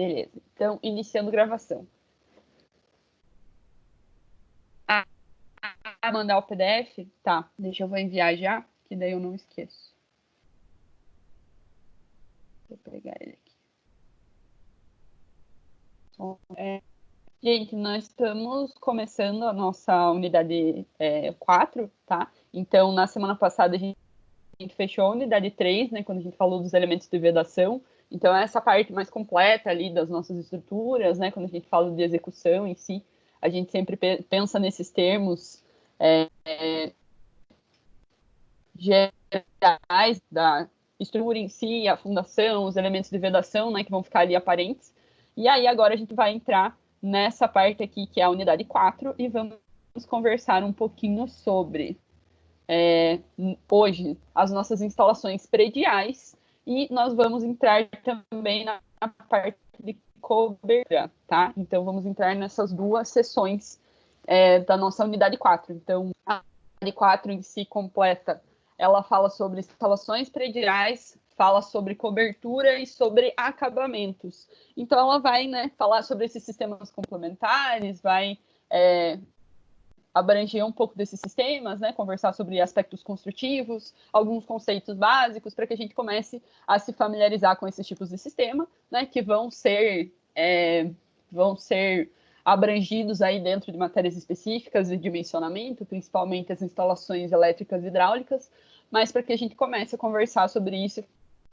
Beleza. Então, iniciando gravação. Mandar o PDF? Tá, deixa eu vou enviar já, que daí eu não esqueço. Vou pegar ele aqui. Gente, nós estamos começando a nossa unidade 4, tá? Então, na semana passada, a gente fechou a unidade 3, né? Quando a gente falou dos elementos de vedação. Então, essa parte mais completa ali das nossas estruturas, né? Quando a gente fala de execução em si, a gente sempre pensa nesses termos gerais da estrutura em si, a fundação, os elementos de vedação, né? Que vão ficar ali aparentes. E aí, agora a gente vai entrar nessa parte aqui, que é a unidade 4, e vamos conversar um pouquinho sobre hoje as nossas instalações prediais, e nós vamos entrar também na parte de cobertura, tá? Então, vamos entrar nessas duas sessões da nossa unidade 4. Então, a unidade 4 em si completa, ela fala sobre instalações prediais, fala sobre cobertura e sobre acabamentos. Então, ela vai, né, falar sobre esses sistemas complementares, vai abranger um pouco desses sistemas, né, conversar sobre aspectos construtivos, alguns conceitos básicos, para que a gente comece a se familiarizar com esses tipos de sistema, né, que vão ser abrangidos aí dentro de matérias específicas de dimensionamento, principalmente as instalações elétricas e hidráulicas, mas para que a gente comece a conversar sobre isso,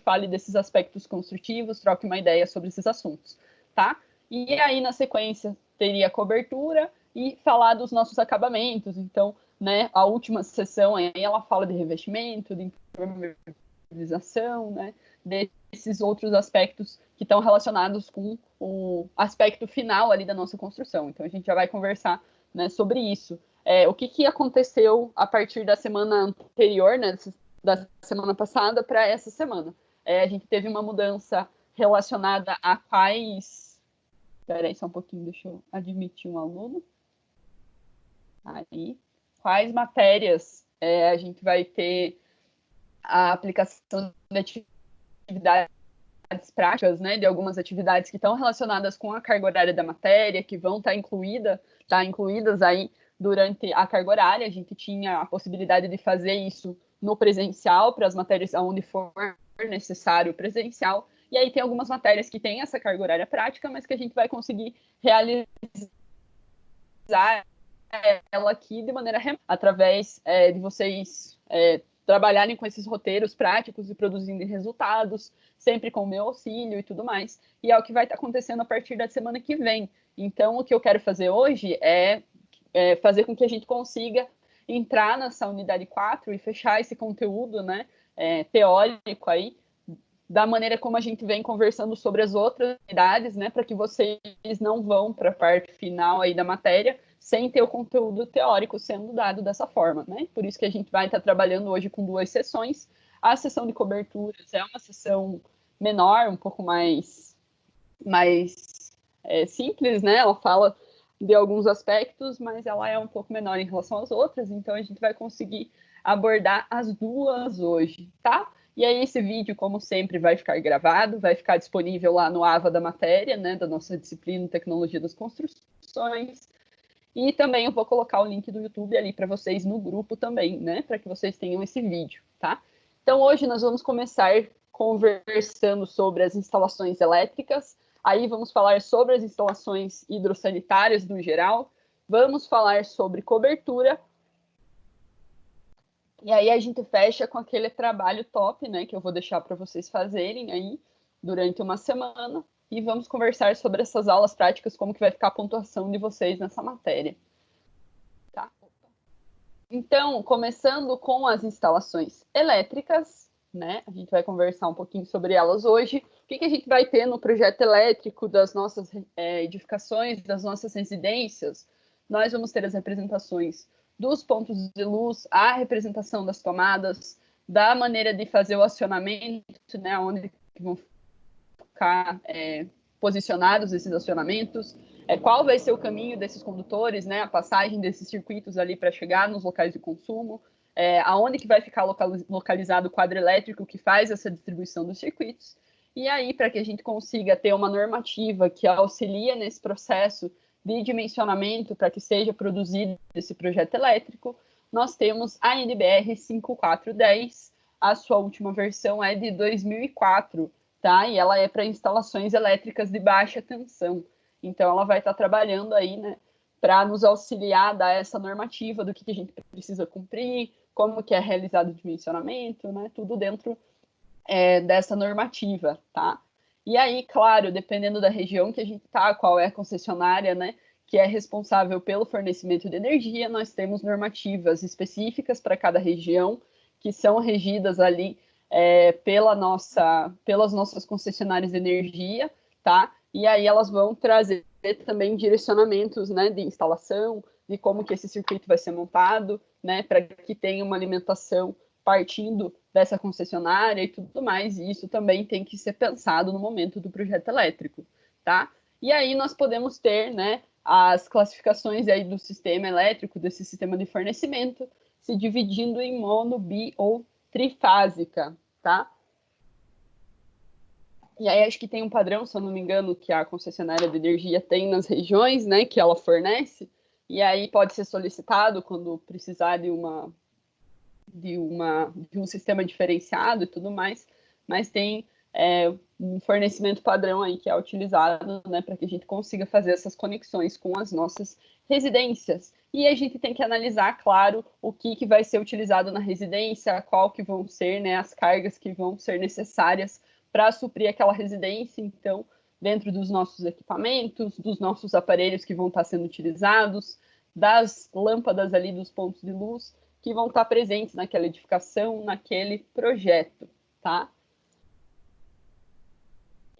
fale desses aspectos construtivos, troque uma ideia sobre esses assuntos, tá? E aí, na sequência, teria a cobertura e falar dos nossos acabamentos. Então, né, a última sessão aí, ela fala de revestimento, de impermeabilização, né, desses outros aspectos que estão relacionados com o aspecto final ali da nossa construção. Então, a gente já vai conversar, né, sobre isso. O que aconteceu a partir da semana anterior, né, da semana passada para essa semana. A gente teve uma mudança relacionada a quais... Espera aí só um pouquinho, deixa eu admitir um aluno. Aí, quais matérias a gente vai ter a aplicação de atividades práticas, né, de algumas atividades que estão relacionadas com a carga horária da matéria, que vão estar incluídas aí durante a carga horária. A gente tinha a possibilidade de fazer isso no presencial, para as matérias onde for necessário presencial, e aí tem algumas matérias que têm essa carga horária prática, mas que a gente vai conseguir realizar ela aqui de maneira remota, através de vocês trabalharem com esses roteiros práticos e produzindo resultados, sempre com o meu auxílio e tudo mais. E é o que vai estar acontecendo a partir da semana que vem. Então, o que eu quero fazer hoje é fazer com que a gente consiga entrar nessa unidade 4 e fechar esse conteúdo, né, teórico aí, da maneira como a gente vem conversando sobre as outras unidades, né, para que vocês não vão para a parte final aí da matéria sem ter o conteúdo teórico sendo dado dessa forma, né? Por isso que a gente vai estar trabalhando hoje com 2 sessões. A sessão de coberturas é uma sessão menor, um pouco mais simples, né? Ela fala de alguns aspectos, mas ela é um pouco menor em relação às outras, então a gente vai conseguir abordar as duas hoje, tá? E aí esse vídeo, como sempre, vai ficar gravado, vai ficar disponível lá no AVA da matéria, né, da nossa disciplina Tecnologia das Construções. E também eu vou colocar o link do YouTube ali para vocês no grupo também, né, para que vocês tenham esse vídeo, tá? Então hoje nós vamos começar conversando sobre as instalações elétricas. Aí vamos falar sobre as instalações hidrossanitárias no geral, vamos falar sobre cobertura, e aí a gente fecha com aquele trabalho top, né, que eu vou deixar para vocês fazerem aí durante uma semana, e vamos conversar sobre essas aulas práticas, como que vai ficar a pontuação de vocês nessa matéria. Tá? Então, começando com as instalações elétricas, né? A gente vai conversar um pouquinho sobre elas hoje. O que a gente vai ter no projeto elétrico das nossas edificações, das nossas residências? Nós vamos ter as representações dos pontos de luz, a representação das tomadas, da maneira de fazer o acionamento, né? Onde vão ficar posicionados esses acionamentos, qual vai ser o caminho desses condutores, né, a passagem desses circuitos ali para chegar nos locais de consumo, aonde que vai ficar localizado o quadro elétrico que faz essa distribuição dos circuitos. E aí, para que a gente consiga ter uma normativa que auxilia nesse processo de dimensionamento para que seja produzido esse projeto elétrico, nós temos a NBR 5410, a sua última versão é de 2004, tá? E ela é para instalações elétricas de baixa tensão. Então, ela vai estar trabalhando aí, né, para nos auxiliar a dar essa normativa do que a gente precisa cumprir, como que é realizado o dimensionamento, né? Tudo dentro dessa normativa, tá? E aí, claro, dependendo da região que a gente está, qual é a concessionária, né, que é responsável pelo fornecimento de energia, nós temos normativas específicas para cada região, que são regidas ali pelas nossas concessionárias de energia, tá? E aí elas vão trazer também direcionamentos, né, de instalação, de como que esse circuito vai ser montado, né, para que tenha uma alimentação partindo dessa concessionária e tudo mais, e isso também tem que ser pensado no momento do projeto elétrico, tá? E aí nós podemos ter, né, as classificações aí do sistema elétrico, desse sistema de fornecimento, se dividindo em mono, bi ou trifásica, tá? E aí acho que tem um padrão, se eu não me engano, que a concessionária de energia tem nas regiões, né, que ela fornece, e aí pode ser solicitado quando precisar de um sistema diferenciado e tudo mais, mas tem um fornecimento padrão aí que é utilizado, né, para que a gente consiga fazer essas conexões com as nossas residências. E a gente tem que analisar, claro, o que vai ser utilizado na residência, qual que vão ser, né, as cargas que vão ser necessárias para suprir aquela residência, então, dentro dos nossos equipamentos, dos nossos aparelhos que vão estar sendo utilizados, das lâmpadas ali, dos pontos de luz, que vão estar presentes naquela edificação, naquele projeto, tá?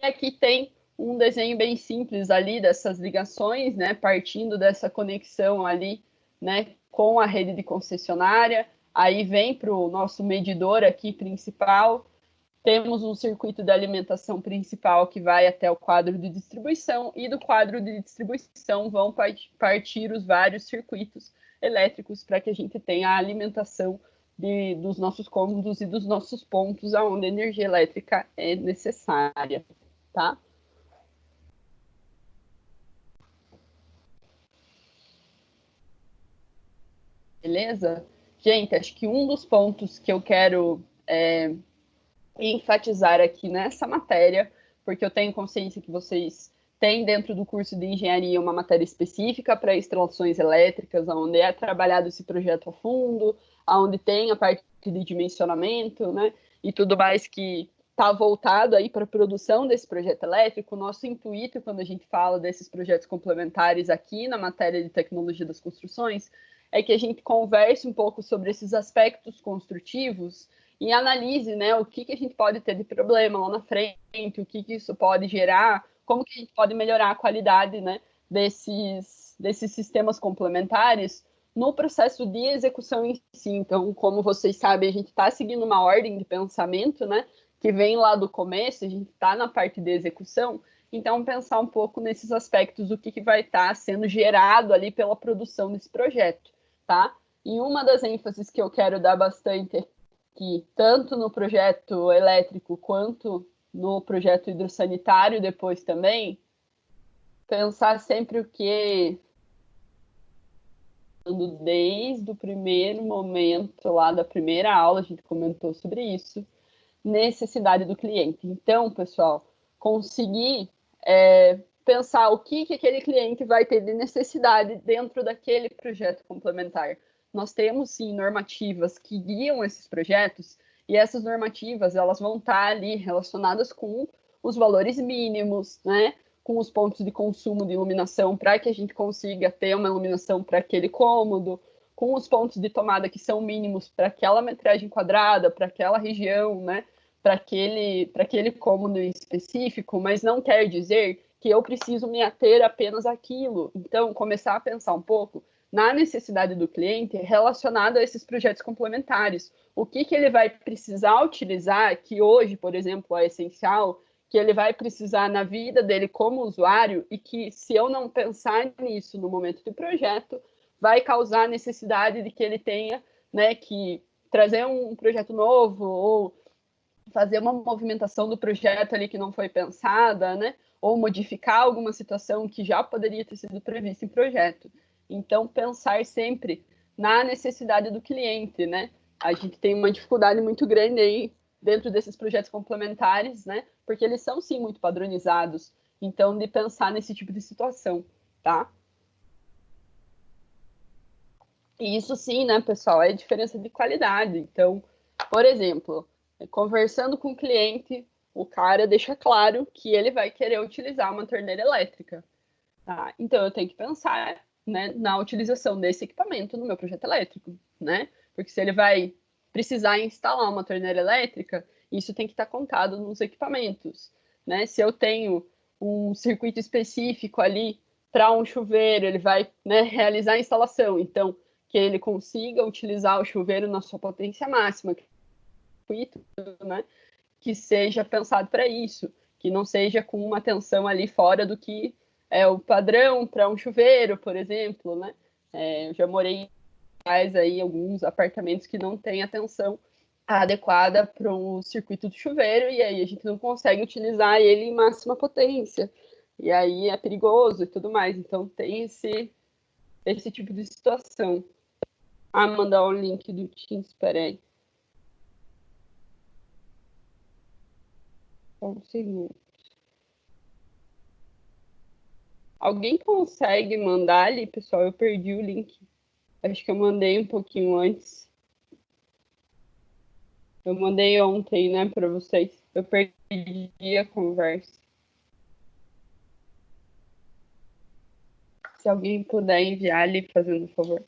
E aqui tem um desenho bem simples ali dessas ligações, né, partindo dessa conexão ali, né, com a rede de concessionária, aí vem para o nosso medidor aqui principal, temos um circuito de alimentação principal que vai até o quadro de distribuição, e do quadro de distribuição vão partir os vários circuitos elétricos para que a gente tenha a alimentação dos nossos cômodos e dos nossos pontos onde a energia elétrica é necessária, tá? Beleza? Gente, acho que um dos pontos que eu quero enfatizar aqui nessa matéria, porque eu tenho consciência que vocês têm dentro do curso de engenharia uma matéria específica para instalações elétricas, onde é trabalhado esse projeto a fundo, onde tem a parte de dimensionamento, né, e tudo mais que está voltado aí para a produção desse projeto elétrico. O nosso intuito, quando a gente fala desses projetos complementares aqui na matéria de tecnologia das construções, é que a gente converse um pouco sobre esses aspectos construtivos e analise, né, o que a gente pode ter de problema lá na frente, o que isso pode gerar, como que a gente pode melhorar a qualidade, né, desses sistemas complementares no processo de execução em si. Então, como vocês sabem, a gente está seguindo uma ordem de pensamento, né, que vem lá do começo, a gente está na parte de execução, então pensar um pouco nesses aspectos, o que vai estar sendo gerado ali pela produção desse projeto, tá? E uma das ênfases que eu quero dar bastante que tanto no projeto elétrico quanto no projeto hidrossanitário depois também, pensar sempre o que, desde o primeiro momento lá da primeira aula, a gente comentou sobre isso, necessidade do cliente. Então, pessoal, conseguir pensar o que aquele cliente vai ter de necessidade dentro daquele projeto complementar. Nós temos, sim, normativas que guiam esses projetos, e essas normativas elas vão estar ali relacionadas com os valores mínimos, né? Com os pontos de consumo de iluminação para que a gente consiga ter uma iluminação para aquele cômodo, com os pontos de tomada que são mínimos para aquela metragem quadrada, para aquela região, né? Para aquele cômodo em específico, mas não quer dizer que eu preciso me ater apenas àquilo. Então, começar a pensar um pouco na necessidade do cliente relacionada a esses projetos complementares. O que ele vai precisar utilizar, que hoje, por exemplo, é essencial, que ele vai precisar na vida dele como usuário, e que, se eu não pensar nisso no momento do projeto, vai causar a necessidade de que ele tenha, né, que trazer um projeto novo ou fazer uma movimentação do projeto ali que não foi pensada, né? Ou modificar alguma situação que já poderia ter sido prevista em projeto. Então, pensar sempre na necessidade do cliente, né? A gente tem uma dificuldade muito grande aí dentro desses projetos complementares, né? Porque eles são, sim, muito padronizados. Então, de pensar nesse tipo de situação, tá? E isso, sim, né, pessoal, é diferença de qualidade. Então, por exemplo, conversando com o cliente, o cara deixa claro que ele vai querer utilizar uma torneira elétrica. Tá? Então, eu tenho que pensar, né, na utilização desse equipamento no meu projeto elétrico, né? Porque se ele vai precisar instalar uma torneira elétrica, isso tem que estar contado nos equipamentos, né? Se eu tenho um circuito específico ali para um chuveiro, ele vai, né, realizar a instalação. Então, que ele consiga utilizar o chuveiro na sua potência máxima, né? Que seja pensado para isso, que não seja com uma tensão ali fora do que é o padrão para um chuveiro, por exemplo, né? Eu já morei aí alguns apartamentos que não têm a tensão adequada para o circuito do chuveiro e aí a gente não consegue utilizar ele em máxima potência. E aí é perigoso e tudo mais. Então tem esse tipo de situação. Mandar o link do Teams, espera aí. Um segundo. Alguém consegue mandar ali, pessoal? Eu perdi o link. Acho que eu mandei um pouquinho antes. Eu mandei ontem, né, para vocês. Eu perdi a conversa. Se alguém puder enviar ali, fazendo um favor,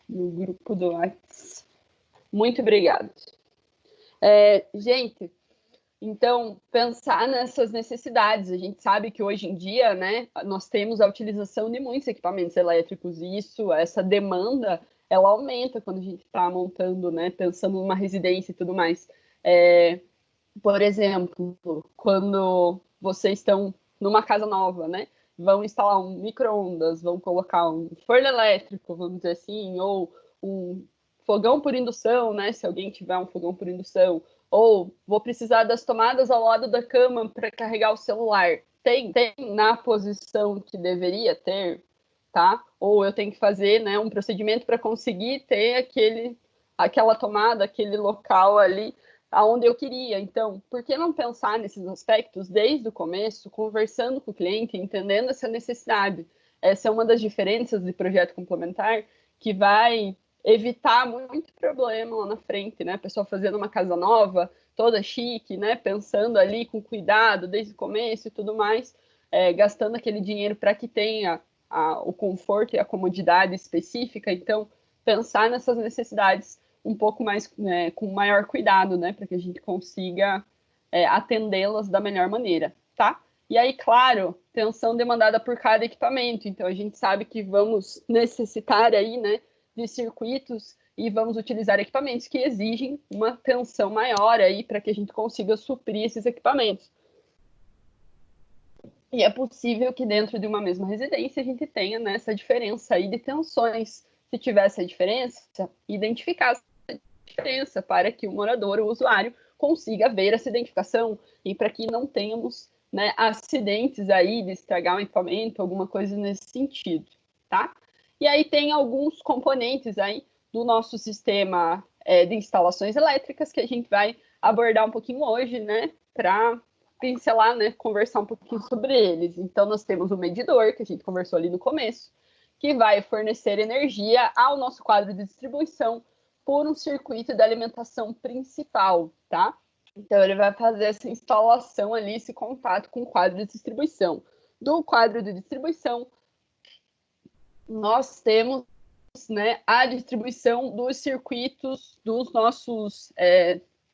no grupo do WhatsApp. Muito obrigada. Gente, então, pensar nessas necessidades. A gente sabe que hoje em dia, né, nós temos a utilização de muitos equipamentos elétricos e essa demanda, ela aumenta quando a gente está montando, né, pensando numa residência e tudo mais. Por exemplo, quando vocês estão numa casa nova, né, vão instalar um micro-ondas, vão colocar um forno elétrico, vamos dizer assim, ou um fogão por indução, né, se alguém tiver um fogão por indução, ou vou precisar das tomadas ao lado da cama para carregar o celular. Tem na posição que deveria ter, tá? Ou eu tenho que fazer, né, um procedimento para conseguir ter aquela tomada, aquele local ali aonde eu queria. Então, por que não pensar nesses aspectos desde o começo, conversando com o cliente, entendendo essa necessidade? Essa é uma das diferenças de projeto complementar que vai evitar muito problema lá na frente, né? A pessoa fazendo uma casa nova, toda chique, né? Pensando ali com cuidado desde o começo e tudo mais, gastando aquele dinheiro para que tenha o conforto e a comodidade específica. Então, pensar nessas necessidades um pouco mais, com maior cuidado, né? Para que a gente consiga atendê-las da melhor maneira, tá? E aí, claro, tensão demandada por cada equipamento. Então, a gente sabe que vamos necessitar aí, né, de circuitos e vamos utilizar equipamentos que exigem uma tensão maior aí para que a gente consiga suprir esses equipamentos. E é possível que dentro de uma mesma residência a gente tenha, né, essa diferença aí de tensões. Se tiver essa diferença, identificar essa diferença para que o morador, o usuário, consiga ver essa identificação e para que não tenhamos, né, acidentes aí de estragar um equipamento, alguma coisa nesse sentido, tá? E aí tem alguns componentes aí do nosso sistema de instalações elétricas que a gente vai abordar um pouquinho hoje, né, para pincelar, né, conversar um pouquinho sobre eles. Então, nós temos o medidor, que a gente conversou ali no começo, que vai fornecer energia ao nosso quadro de distribuição por um circuito de alimentação principal, tá? Então, ele vai fazer essa instalação ali, esse contato com o quadro de distribuição. Do quadro de distribuição, nós temos, né, a distribuição dos circuitos dos nossos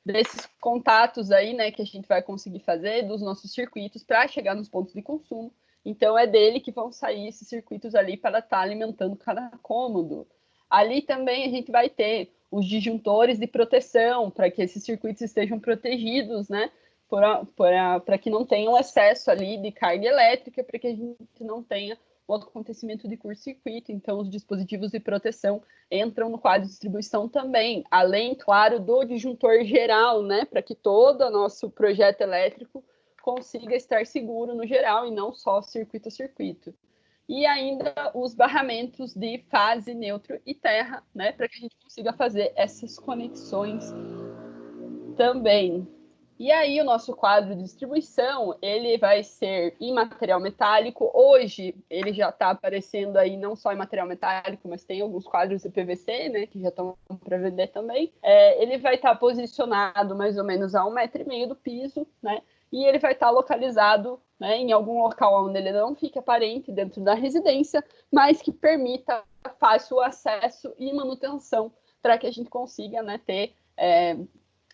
desses contatos aí, né, que a gente vai conseguir fazer dos nossos circuitos para chegar nos pontos de consumo. Então é dele que vão sair esses circuitos ali para estar alimentando cada cômodo. Ali também a gente vai ter os disjuntores de proteção para que esses circuitos estejam protegidos, né, para que não tenham excesso ali de carga elétrica, para que a gente não tenha o acontecimento de curto-circuito, então os dispositivos de proteção entram no quadro de distribuição também, além, claro, do disjuntor geral, né, para que todo o nosso projeto elétrico consiga estar seguro no geral e não só circuito a circuito. E ainda os barramentos de fase, neutro e terra, né, para que a gente consiga fazer essas conexões também. E aí o nosso quadro de distribuição, ele vai ser em material metálico. Hoje ele já está aparecendo aí não só em material metálico, mas tem alguns quadros de PVC, né, que já estão para vender também. Ele vai estar posicionado mais ou menos a 1,5 metro do piso, né, e ele vai estar localizado, né, em algum local onde ele não fique aparente dentro da residência, mas que permita fácil acesso e manutenção para que a gente consiga, né, ter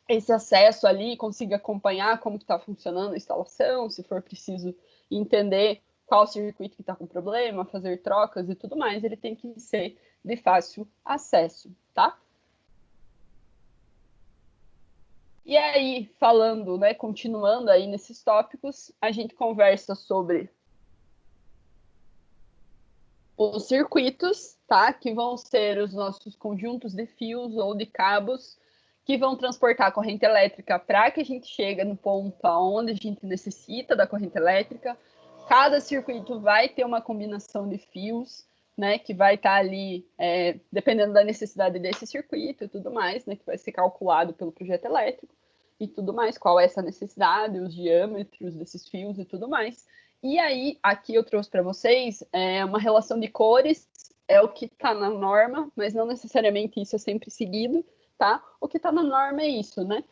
esse acesso ali, consiga acompanhar como está funcionando a instalação, se for preciso entender qual circuito que está com problema, fazer trocas e tudo mais, ele tem que ser de fácil acesso, tá? E aí, falando, né, continuando aí nesses tópicos, a gente conversa sobre os circuitos, tá? Que vão ser os nossos conjuntos de fios ou de cabos que vão transportar a corrente elétrica para que a gente chegue no ponto onde a gente necessita da corrente elétrica. Cada circuito vai ter uma combinação de fios, né, que vai estar ali, dependendo da necessidade desse circuito e tudo mais, né, que vai ser calculado pelo projeto elétrico e tudo mais, qual é essa necessidade, os diâmetros desses fios e tudo mais. E aí, aqui eu trouxe para vocês uma relação de cores, é o que está na norma, mas não necessariamente isso é sempre seguido, tá? O que está na norma é isso, né?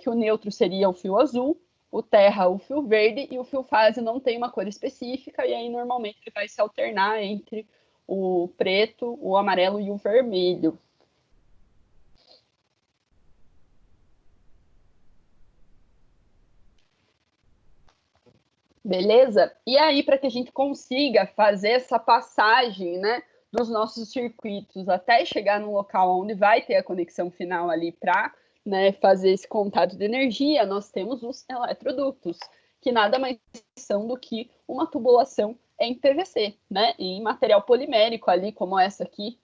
Que o neutro seria o fio azul, o terra o fio verde e o fio fase não tem uma cor específica, e aí normalmente ele vai se alternar entre o preto, o amarelo e o vermelho. Beleza? E aí, para que a gente consiga fazer essa passagem, né, dos nossos circuitos até chegar no local onde vai ter a conexão final ali para, né, fazer esse contato de energia, nós temos os eletrodutos, que nada mais são do que uma tubulação em PVC, né, em material polimérico ali, como essa aqui,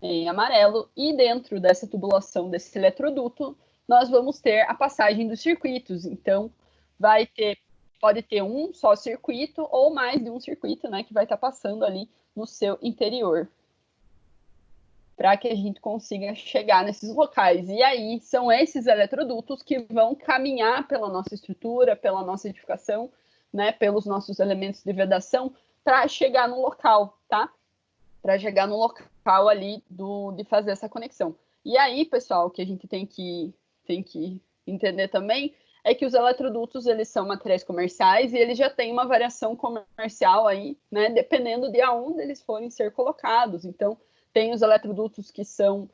em amarelo, e dentro dessa tubulação desse eletroduto, nós vamos ter a passagem dos circuitos. Então, pode ter um só circuito ou mais de um circuito, né, que vai estar passando ali no seu interior, para que a gente consiga chegar nesses locais. E aí são esses eletrodutos que vão caminhar pela nossa estrutura, pela nossa edificação, né, pelos nossos elementos de vedação, para chegar no local, tá? Para chegar no local ali de fazer essa conexão. E aí, pessoal, o que a gente tem que entender também é que os eletrodutos, eles são materiais comerciais e eles já têm uma variação comercial aí, né, dependendo de aonde eles forem ser colocados. Então, tem os eletrodutos que são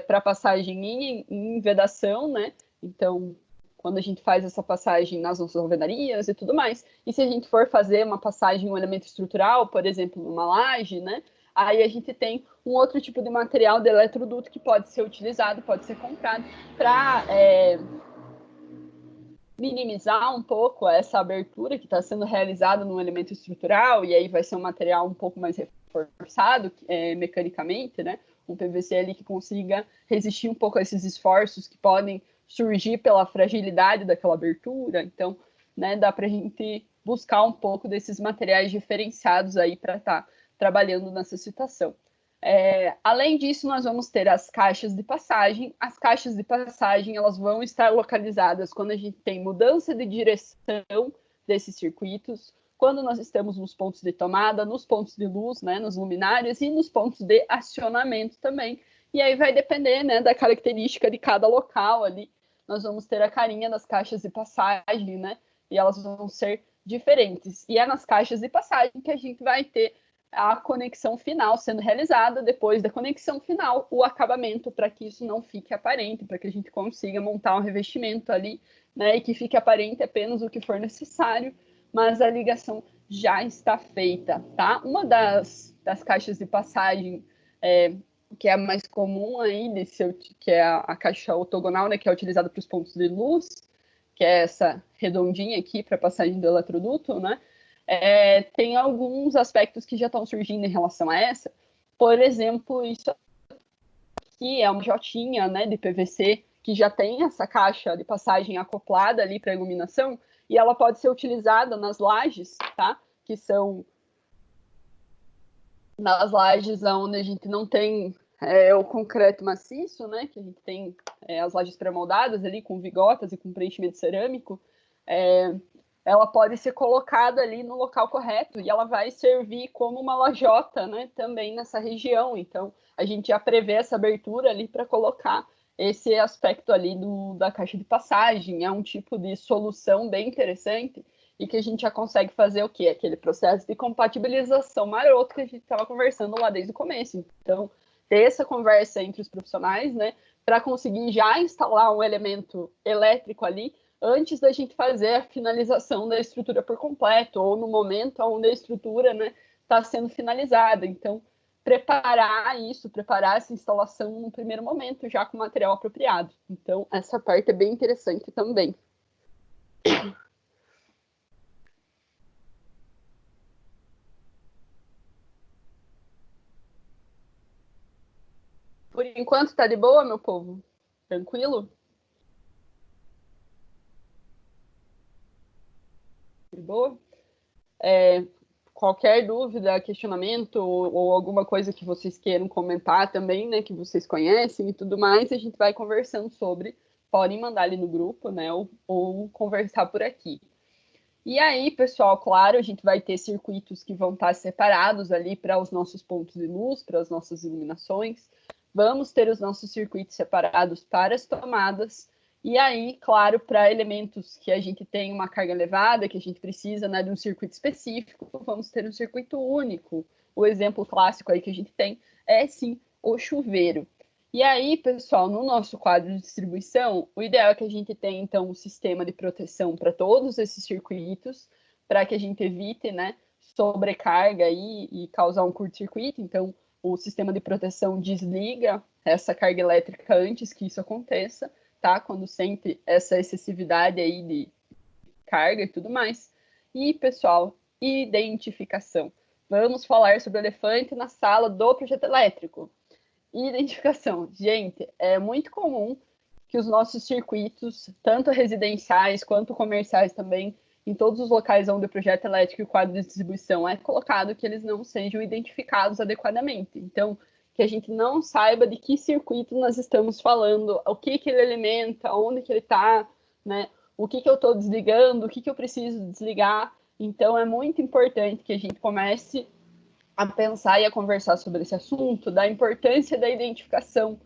para passagem em vedação, né? Então, quando a gente faz essa passagem nas nossas alvenarias e tudo mais. E se a gente for fazer uma passagem em um elemento estrutural, por exemplo, numa laje, né? Aí a gente tem um outro tipo de material de eletroduto que pode ser utilizado, pode ser comprado para minimizar um pouco essa abertura que está sendo realizada no elemento estrutural, e aí vai ser um material um pouco mais reforçado mecanicamente, né? Um PVC ali que consiga resistir um pouco a esses esforços que podem surgir pela fragilidade daquela abertura. Então, né, dá para a gente buscar um pouco desses materiais diferenciados aí para estar trabalhando nessa situação. Além disso, nós vamos ter as caixas de passagem. As caixas de passagem, elas vão estar localizadas quando a gente tem mudança de direção desses circuitos, quando nós estamos nos pontos de tomada, nos pontos de luz, né, nos luminários e nos pontos de acionamento também. E aí vai depender, né, da característica de cada local ali. Nós vamos ter a carinha das caixas de passagem, né, e elas vão ser diferentes. E é nas caixas de passagem que a gente vai ter a conexão final sendo realizada, depois da conexão final, o acabamento, para que isso não fique aparente, para que a gente consiga montar um revestimento ali, né, e que fique aparente apenas o que for necessário, mas a ligação já está feita, tá? Uma das caixas de passagem que é a mais comum aí, que é a caixa ortogonal, né, que é utilizada para os pontos de luz, que é essa redondinha aqui para passagem do eletroduto, né? Tem alguns aspectos que já estão surgindo em relação a essa. Por exemplo, isso aqui é uma jotinha, né, de PVC, que já tem essa caixa de passagem acoplada ali para iluminação, e ela pode ser utilizada nas lajes, tá? Que são nas lajes onde a gente não tem o concreto maciço, né? Que a gente tem as lajes pré-moldadas ali com vigotas e com preenchimento cerâmico. Ela pode ser colocada ali no local correto e ela vai servir como uma lajota, né? Também nessa região. Então, a gente já prevê essa abertura ali para colocar esse aspecto ali da caixa de passagem. É um tipo de solução bem interessante e que a gente já consegue fazer o quê? Aquele processo de compatibilização maroto que a gente estava conversando lá desde o começo. Então, ter essa conversa entre os profissionais, né, para conseguir já instalar um elemento elétrico ali antes da gente fazer a finalização da estrutura por completo, ou no momento onde a estrutura, né, está sendo finalizada. Então, preparar isso, preparar essa instalação no primeiro momento, já com material apropriado. Então, essa parte é bem interessante também. Por enquanto, tá de boa, meu povo? Tranquilo? De boa? Qualquer dúvida, questionamento ou alguma coisa que vocês queiram comentar também, né, que vocês conhecem e tudo mais, a gente vai conversando sobre. Podem mandar ali no grupo, né, ou conversar por aqui. E aí, pessoal, claro, a gente vai ter circuitos que vão estar separados ali para os nossos pontos de luz, para as nossas iluminações. Vamos ter os nossos circuitos separados para as tomadas. E aí, claro, para elementos que a gente tem uma carga elevada, que a gente precisa, né, de um circuito específico, vamos ter um circuito único. O exemplo clássico aí que a gente tem é, sim, o chuveiro. E aí, pessoal, no nosso quadro de distribuição, o ideal é que a gente tenha, então, um sistema de proteção para todos esses circuitos, para que a gente evite, né, sobrecarga e causar um curto-circuito. Então, o sistema de proteção desliga essa carga elétrica antes que isso aconteça, tá? Quando sente essa excessividade aí de carga e tudo mais. E, pessoal, identificação. Vamos falar sobre o elefante na sala do projeto elétrico. Identificação. Gente, é muito comum que os nossos circuitos, tanto residenciais quanto comerciais também, em todos os locais onde o projeto elétrico e o quadro de distribuição é colocado, que eles não sejam identificados adequadamente. Então, que a gente não saiba de que circuito nós estamos falando, o que ele alimenta, onde que ele está, né? O que eu estou desligando, o que eu preciso desligar. Então, é muito importante que a gente comece a pensar e a conversar sobre esse assunto, da importância da identificação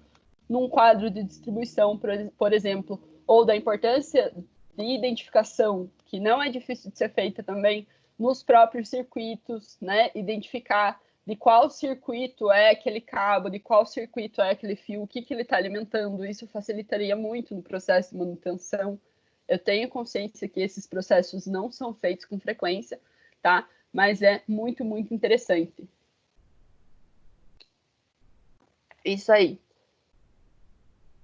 num quadro de distribuição, por exemplo, ou da importância de identificação, que não é difícil de ser feita também, nos próprios circuitos, né? Identificar de qual circuito é aquele cabo, de qual circuito é aquele fio, o que ele está alimentando. Isso facilitaria muito no processo de manutenção. Eu tenho consciência que esses processos não são feitos com frequência, tá? Mas é muito, muito interessante. Isso aí.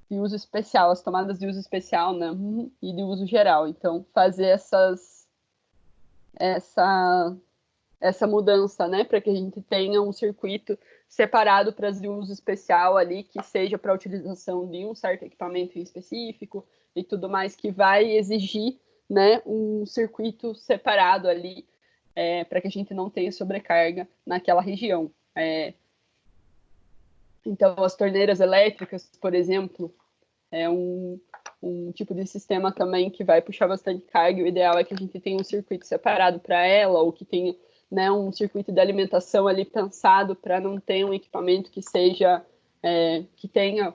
De uso especial, as tomadas de uso especial, né? E de uso geral. Então, fazer essa mudança, né? Para que a gente tenha um circuito separado para as de uso especial ali, que seja para a utilização de um certo equipamento em específico e tudo mais, que vai exigir, né, um circuito separado ali, para que a gente não tenha sobrecarga naquela região. Então, as torneiras elétricas, por exemplo, é um tipo de sistema também que vai puxar bastante carga. O ideal é que a gente tenha um circuito separado para ela, ou que tenha, né, um circuito de alimentação ali pensado para não ter um equipamento que seja, que tenha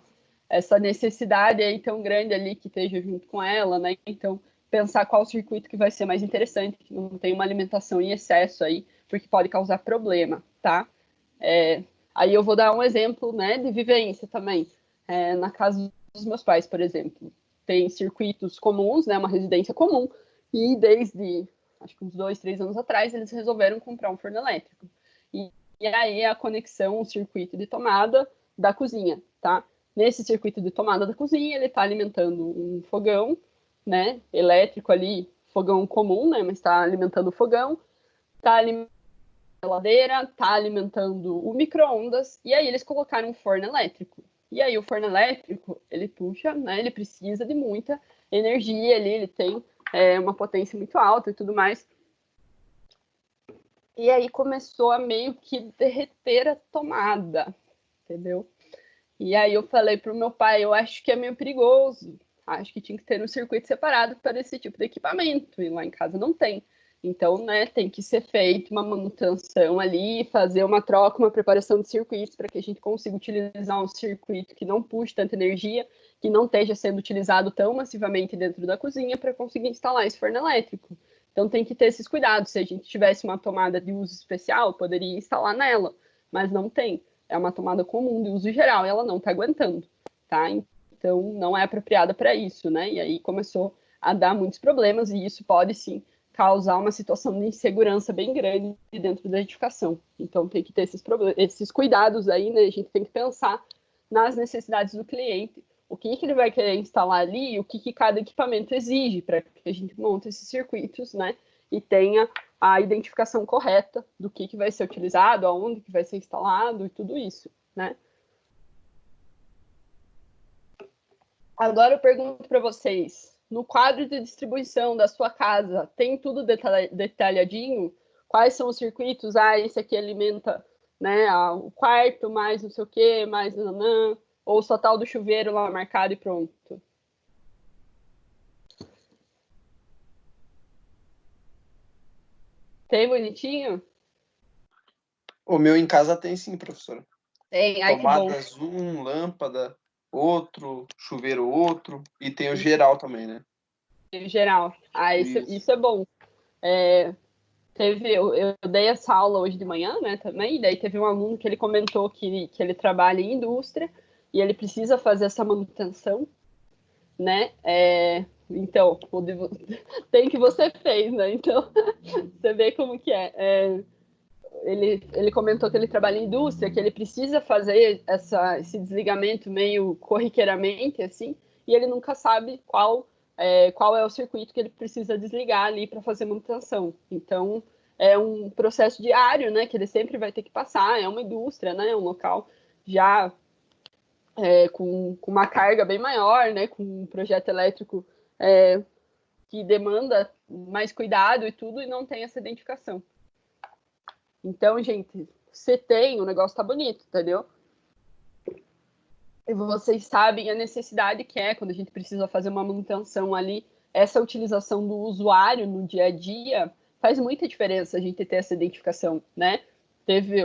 essa necessidade aí tão grande ali que esteja junto com ela, né? Então, pensar qual circuito que vai ser mais interessante, que não tem uma alimentação em excesso aí, porque pode causar problema, tá? Aí eu vou dar um exemplo, né, de vivência também. Na casa dos meus pais, por exemplo, tem circuitos comuns, né, uma residência comum, e desde, acho que uns 2, 3 anos atrás, eles resolveram comprar um forno elétrico. E aí a conexão, o circuito de tomada da cozinha, tá? Nesse circuito de tomada da cozinha, ele está alimentando um fogão, né, elétrico ali, fogão comum, né, mas está alimentando o fogão, está alimentando a geladeira, está alimentando o micro-ondas, e aí eles colocaram um forno elétrico. E aí o forno elétrico, ele puxa, né, ele precisa de muita energia ali, ele tem uma potência muito alta e tudo mais. E aí começou a meio que derreter a tomada, entendeu? E aí eu falei pro meu pai, eu acho que é meio perigoso, acho que tinha que ter um circuito separado para esse tipo de equipamento, e lá em casa não tem. Então, né, tem que ser feita uma manutenção ali, fazer uma troca, uma preparação de circuitos para que a gente consiga utilizar um circuito que não puxe tanta energia, que não esteja sendo utilizado tão massivamente dentro da cozinha para conseguir instalar esse forno elétrico. Então, tem que ter esses cuidados. Se a gente tivesse uma tomada de uso especial, poderia instalar nela, mas não tem. É uma tomada comum de uso geral e ela não está aguentando, tá? Então, não é apropriada para isso, né? E aí começou a dar muitos problemas e isso pode, sim, causar uma situação de insegurança bem grande dentro da edificação. Então, tem que ter esses cuidados aí, né? A gente tem que pensar nas necessidades do cliente, o que ele vai querer instalar ali e o que cada equipamento exige para que a gente monte esses circuitos, né? E tenha a identificação correta do que vai ser utilizado, aonde que vai ser instalado e tudo isso, né? Agora eu pergunto para vocês, no quadro de distribuição da sua casa, tem tudo detalhadinho? Quais são os circuitos? Ah, esse aqui alimenta, né, o quarto, mais não sei o quê, mais nanã, ou só tal do chuveiro lá marcado e pronto? Tem bonitinho? O meu em casa tem sim, professora. Tem, ai que bom. Tomadas um, lâmpada, outro, chuveiro outro, e tem o geral também, né? Em geral. Ah, isso é bom. Eu dei essa aula hoje de manhã, né, também, e daí teve um aluno que ele comentou que ele trabalha em indústria e ele precisa fazer essa manutenção, né, então, tem que você fez, né, então, você vê como que é. Ele comentou que ele trabalha em indústria, que ele precisa fazer esse desligamento meio corriqueiramente, assim, e ele nunca sabe qual é o circuito que ele precisa desligar ali para fazer manutenção. Então, é um processo diário, né, que ele sempre vai ter que passar, é uma indústria, né, um local já com uma carga bem maior, né, com um projeto elétrico que demanda mais cuidado e tudo, e não tem essa identificação. Então, gente, você tem, o negócio tá bonito, entendeu? E vocês sabem a necessidade que é quando a gente precisa fazer uma manutenção ali, essa utilização do usuário no dia a dia faz muita diferença a gente ter essa identificação, né?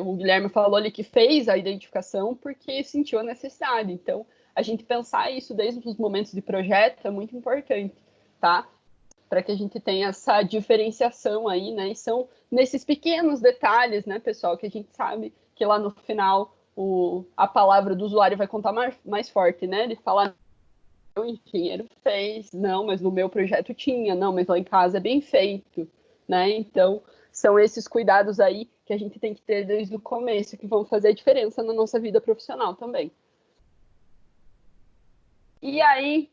O Guilherme falou ali que fez a identificação porque sentiu a necessidade. Então, a gente pensar isso desde os momentos de projeto é muito importante, tá? Para que a gente tenha essa diferenciação aí, né? E são nesses pequenos detalhes, né, pessoal, que a gente sabe que lá no final a palavra do usuário vai contar mais forte, né? Ele fala, o engenheiro fez, não, mas no meu projeto tinha, não, mas lá em casa é bem feito, né? Então, são esses cuidados aí que a gente tem que ter desde o começo, que vão fazer a diferença na nossa vida profissional também. E aí,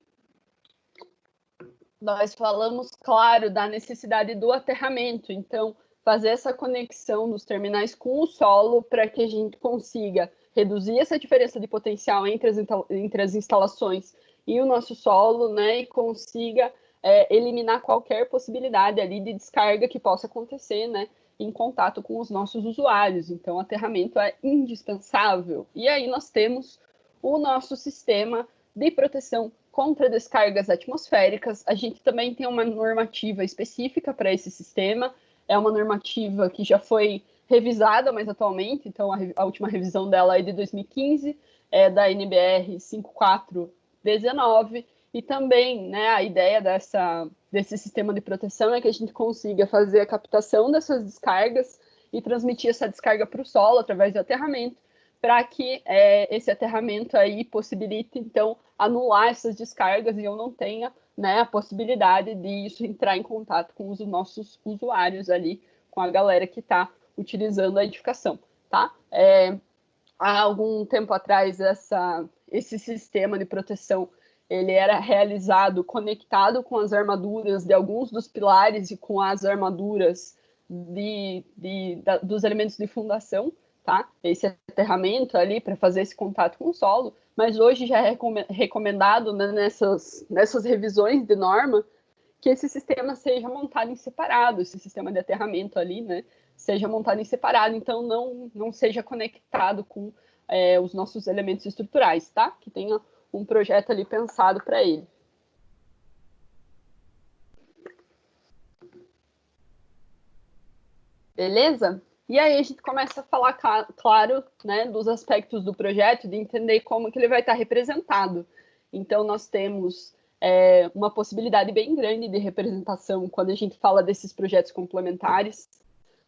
nós falamos, claro, da necessidade do aterramento. Então, fazer essa conexão dos terminais com o solo para que a gente consiga reduzir essa diferença de potencial entre as instalações e o nosso solo, né? E consiga eliminar qualquer possibilidade ali de descarga que possa acontecer, né? Em contato com os nossos usuários. Então, o aterramento é indispensável. E aí nós temos o nosso sistema de proteção contra descargas atmosféricas. A gente também tem uma normativa específica para esse sistema, é uma normativa que já foi revisada mais atualmente, então a última revisão dela é de 2015, é da NBR 5419, e também, né, a ideia desse sistema de proteção é que a gente consiga fazer a captação dessas descargas e transmitir essa descarga para o solo através do aterramento, para que esse aterramento aí possibilite, então, anular essas descargas e eu não tenha, né, a possibilidade de isso entrar em contato com os nossos usuários ali, com a galera que está utilizando a edificação, tá? Há algum tempo atrás, esse sistema de proteção ele era realizado conectado com as armaduras de alguns dos pilares e com as armaduras dos elementos de fundação, tá? Esse aterramento ali para fazer esse contato com o solo, mas hoje já é recomendado, né, nessas revisões de norma que esse sistema seja montado em separado, esse sistema de aterramento ali, né, seja montado em separado, então não seja conectado com os nossos elementos estruturais, tá? Que tenha um projeto ali pensado para ele. Beleza? E aí a gente começa a falar, claro, né, dos aspectos do projeto, de entender como que ele vai estar representado. Então, nós temos uma possibilidade bem grande de representação quando a gente fala desses projetos complementares,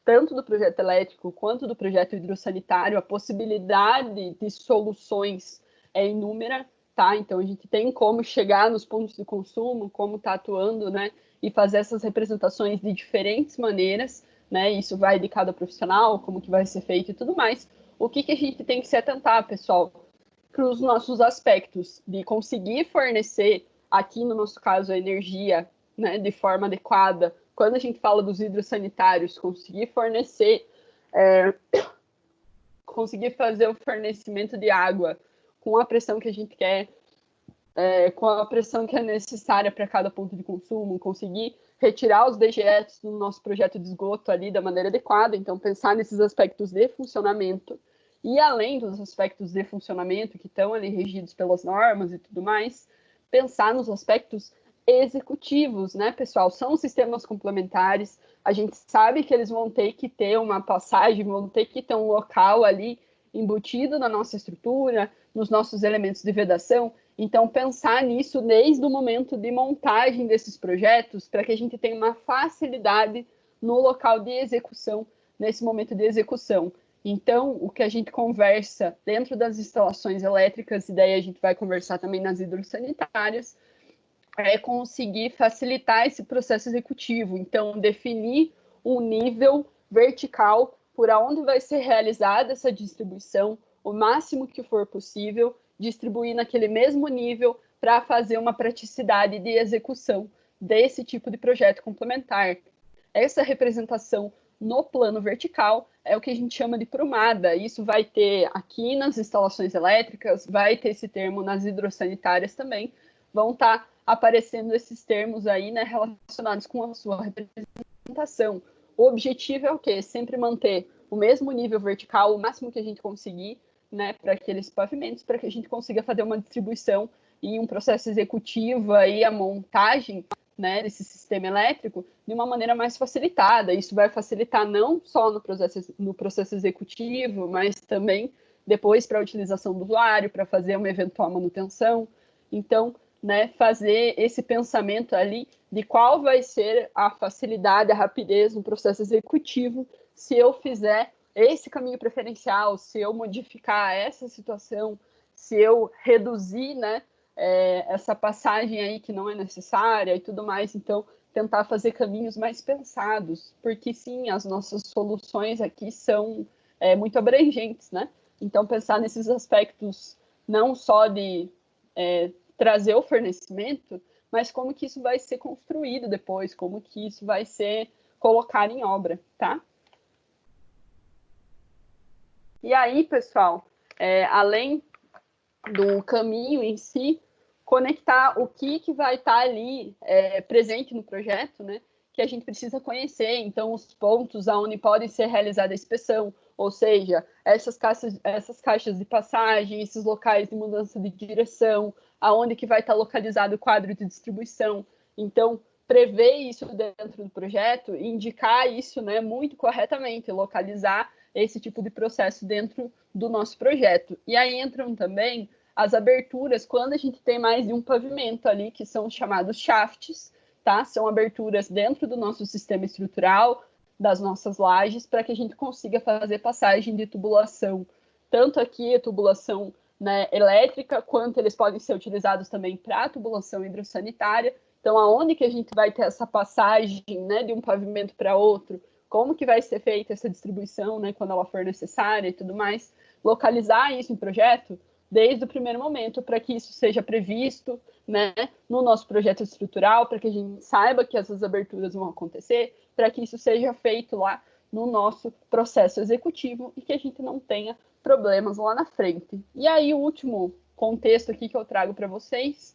tanto do projeto elétrico quanto do projeto hidrossanitário. A possibilidade de soluções é inúmera, tá? Então, a gente tem como chegar nos pontos de consumo, como está atuando, né, e fazer essas representações de diferentes maneiras, né? Isso vai de cada profissional, como que vai ser feito e tudo mais. O que a gente tem que se atentar, pessoal, para os nossos aspectos de conseguir fornecer, aqui no nosso caso, a energia, né, de forma adequada. Quando a gente fala dos hidrossanitários, conseguir fornecer, conseguir fazer o fornecimento de água com a pressão que a gente quer, com a pressão que é necessária para cada ponto de consumo, conseguir retirar os dejetos do nosso projeto de esgoto ali da maneira adequada, então pensar nesses aspectos de funcionamento, e além dos aspectos de funcionamento que estão ali regidos pelas normas e tudo mais, pensar nos aspectos executivos, né, pessoal? São sistemas complementares, a gente sabe que eles vão ter que ter uma passagem, vão ter que ter um local ali embutido na nossa estrutura, nos nossos elementos de vedação. Então, pensar nisso desde o momento de montagem desses projetos, para que a gente tenha uma facilidade no local de execução, nesse momento de execução. Então, o que a gente conversa dentro das instalações elétricas, e daí a gente vai conversar também nas hidrossanitárias, é conseguir facilitar esse processo executivo. Então, definir um nível vertical por onde vai ser realizada essa distribuição, o máximo que for possível, distribuir naquele mesmo nível para fazer uma praticidade de execução desse tipo de projeto complementar. Essa representação no plano vertical é o que a gente chama de prumada. Isso vai ter aqui nas instalações elétricas, vai ter esse termo nas hidrossanitárias também, vão estar aparecendo esses termos aí, né, relacionados com a sua representação. O objetivo é o quê? Sempre manter o mesmo nível vertical, o máximo que a gente conseguir, né, para aqueles pavimentos, para que a gente consiga fazer uma distribuição e um processo executivo aí, a montagem, né, desse sistema elétrico de uma maneira mais facilitada. Isso vai facilitar não só no processo executivo, mas também depois para a utilização do usuário, para fazer uma eventual manutenção. Então, né, fazer esse pensamento ali de qual vai ser a facilidade, a rapidez no processo executivo se eu fizer esse caminho preferencial, se eu modificar essa situação, se eu reduzir, né, essa passagem aí que não é necessária e tudo mais. Então, tentar fazer caminhos mais pensados, porque sim, as nossas soluções aqui são muito abrangentes, né? Então, pensar nesses aspectos não só de trazer o fornecimento, mas como que isso vai ser construído depois, como que isso vai ser colocado em obra, tá? E aí, pessoal, além do caminho em si, conectar o que vai estar ali presente no projeto, né? Que a gente precisa conhecer, então, os pontos aonde pode ser realizada a inspeção, ou seja, essas caixas de passagem, esses locais de mudança de direção, aonde que vai estar localizado o quadro de distribuição. Então, prever isso dentro do projeto, indicar isso, né, muito corretamente, localizar esse tipo de processo dentro do nosso projeto. E aí entram também as aberturas quando a gente tem mais de um pavimento ali, que são os chamados shafts, tá? São aberturas dentro do nosso sistema estrutural, das nossas lajes, para que a gente consiga fazer passagem de tubulação, tanto aqui a tubulação, né, elétrica, quanto eles podem ser utilizados também para a tubulação hidrossanitária. Então, aonde que a gente vai ter essa passagem, né, de um pavimento para outro, como que vai ser feita essa distribuição, né, quando ela for necessária e tudo mais, localizar isso em projeto desde o primeiro momento, para que isso seja previsto, né, no nosso projeto estrutural, para que a gente saiba que essas aberturas vão acontecer, para que isso seja feito lá no nosso processo executivo e que a gente não tenha problemas lá na frente. E aí, o último contexto aqui que eu trago para vocês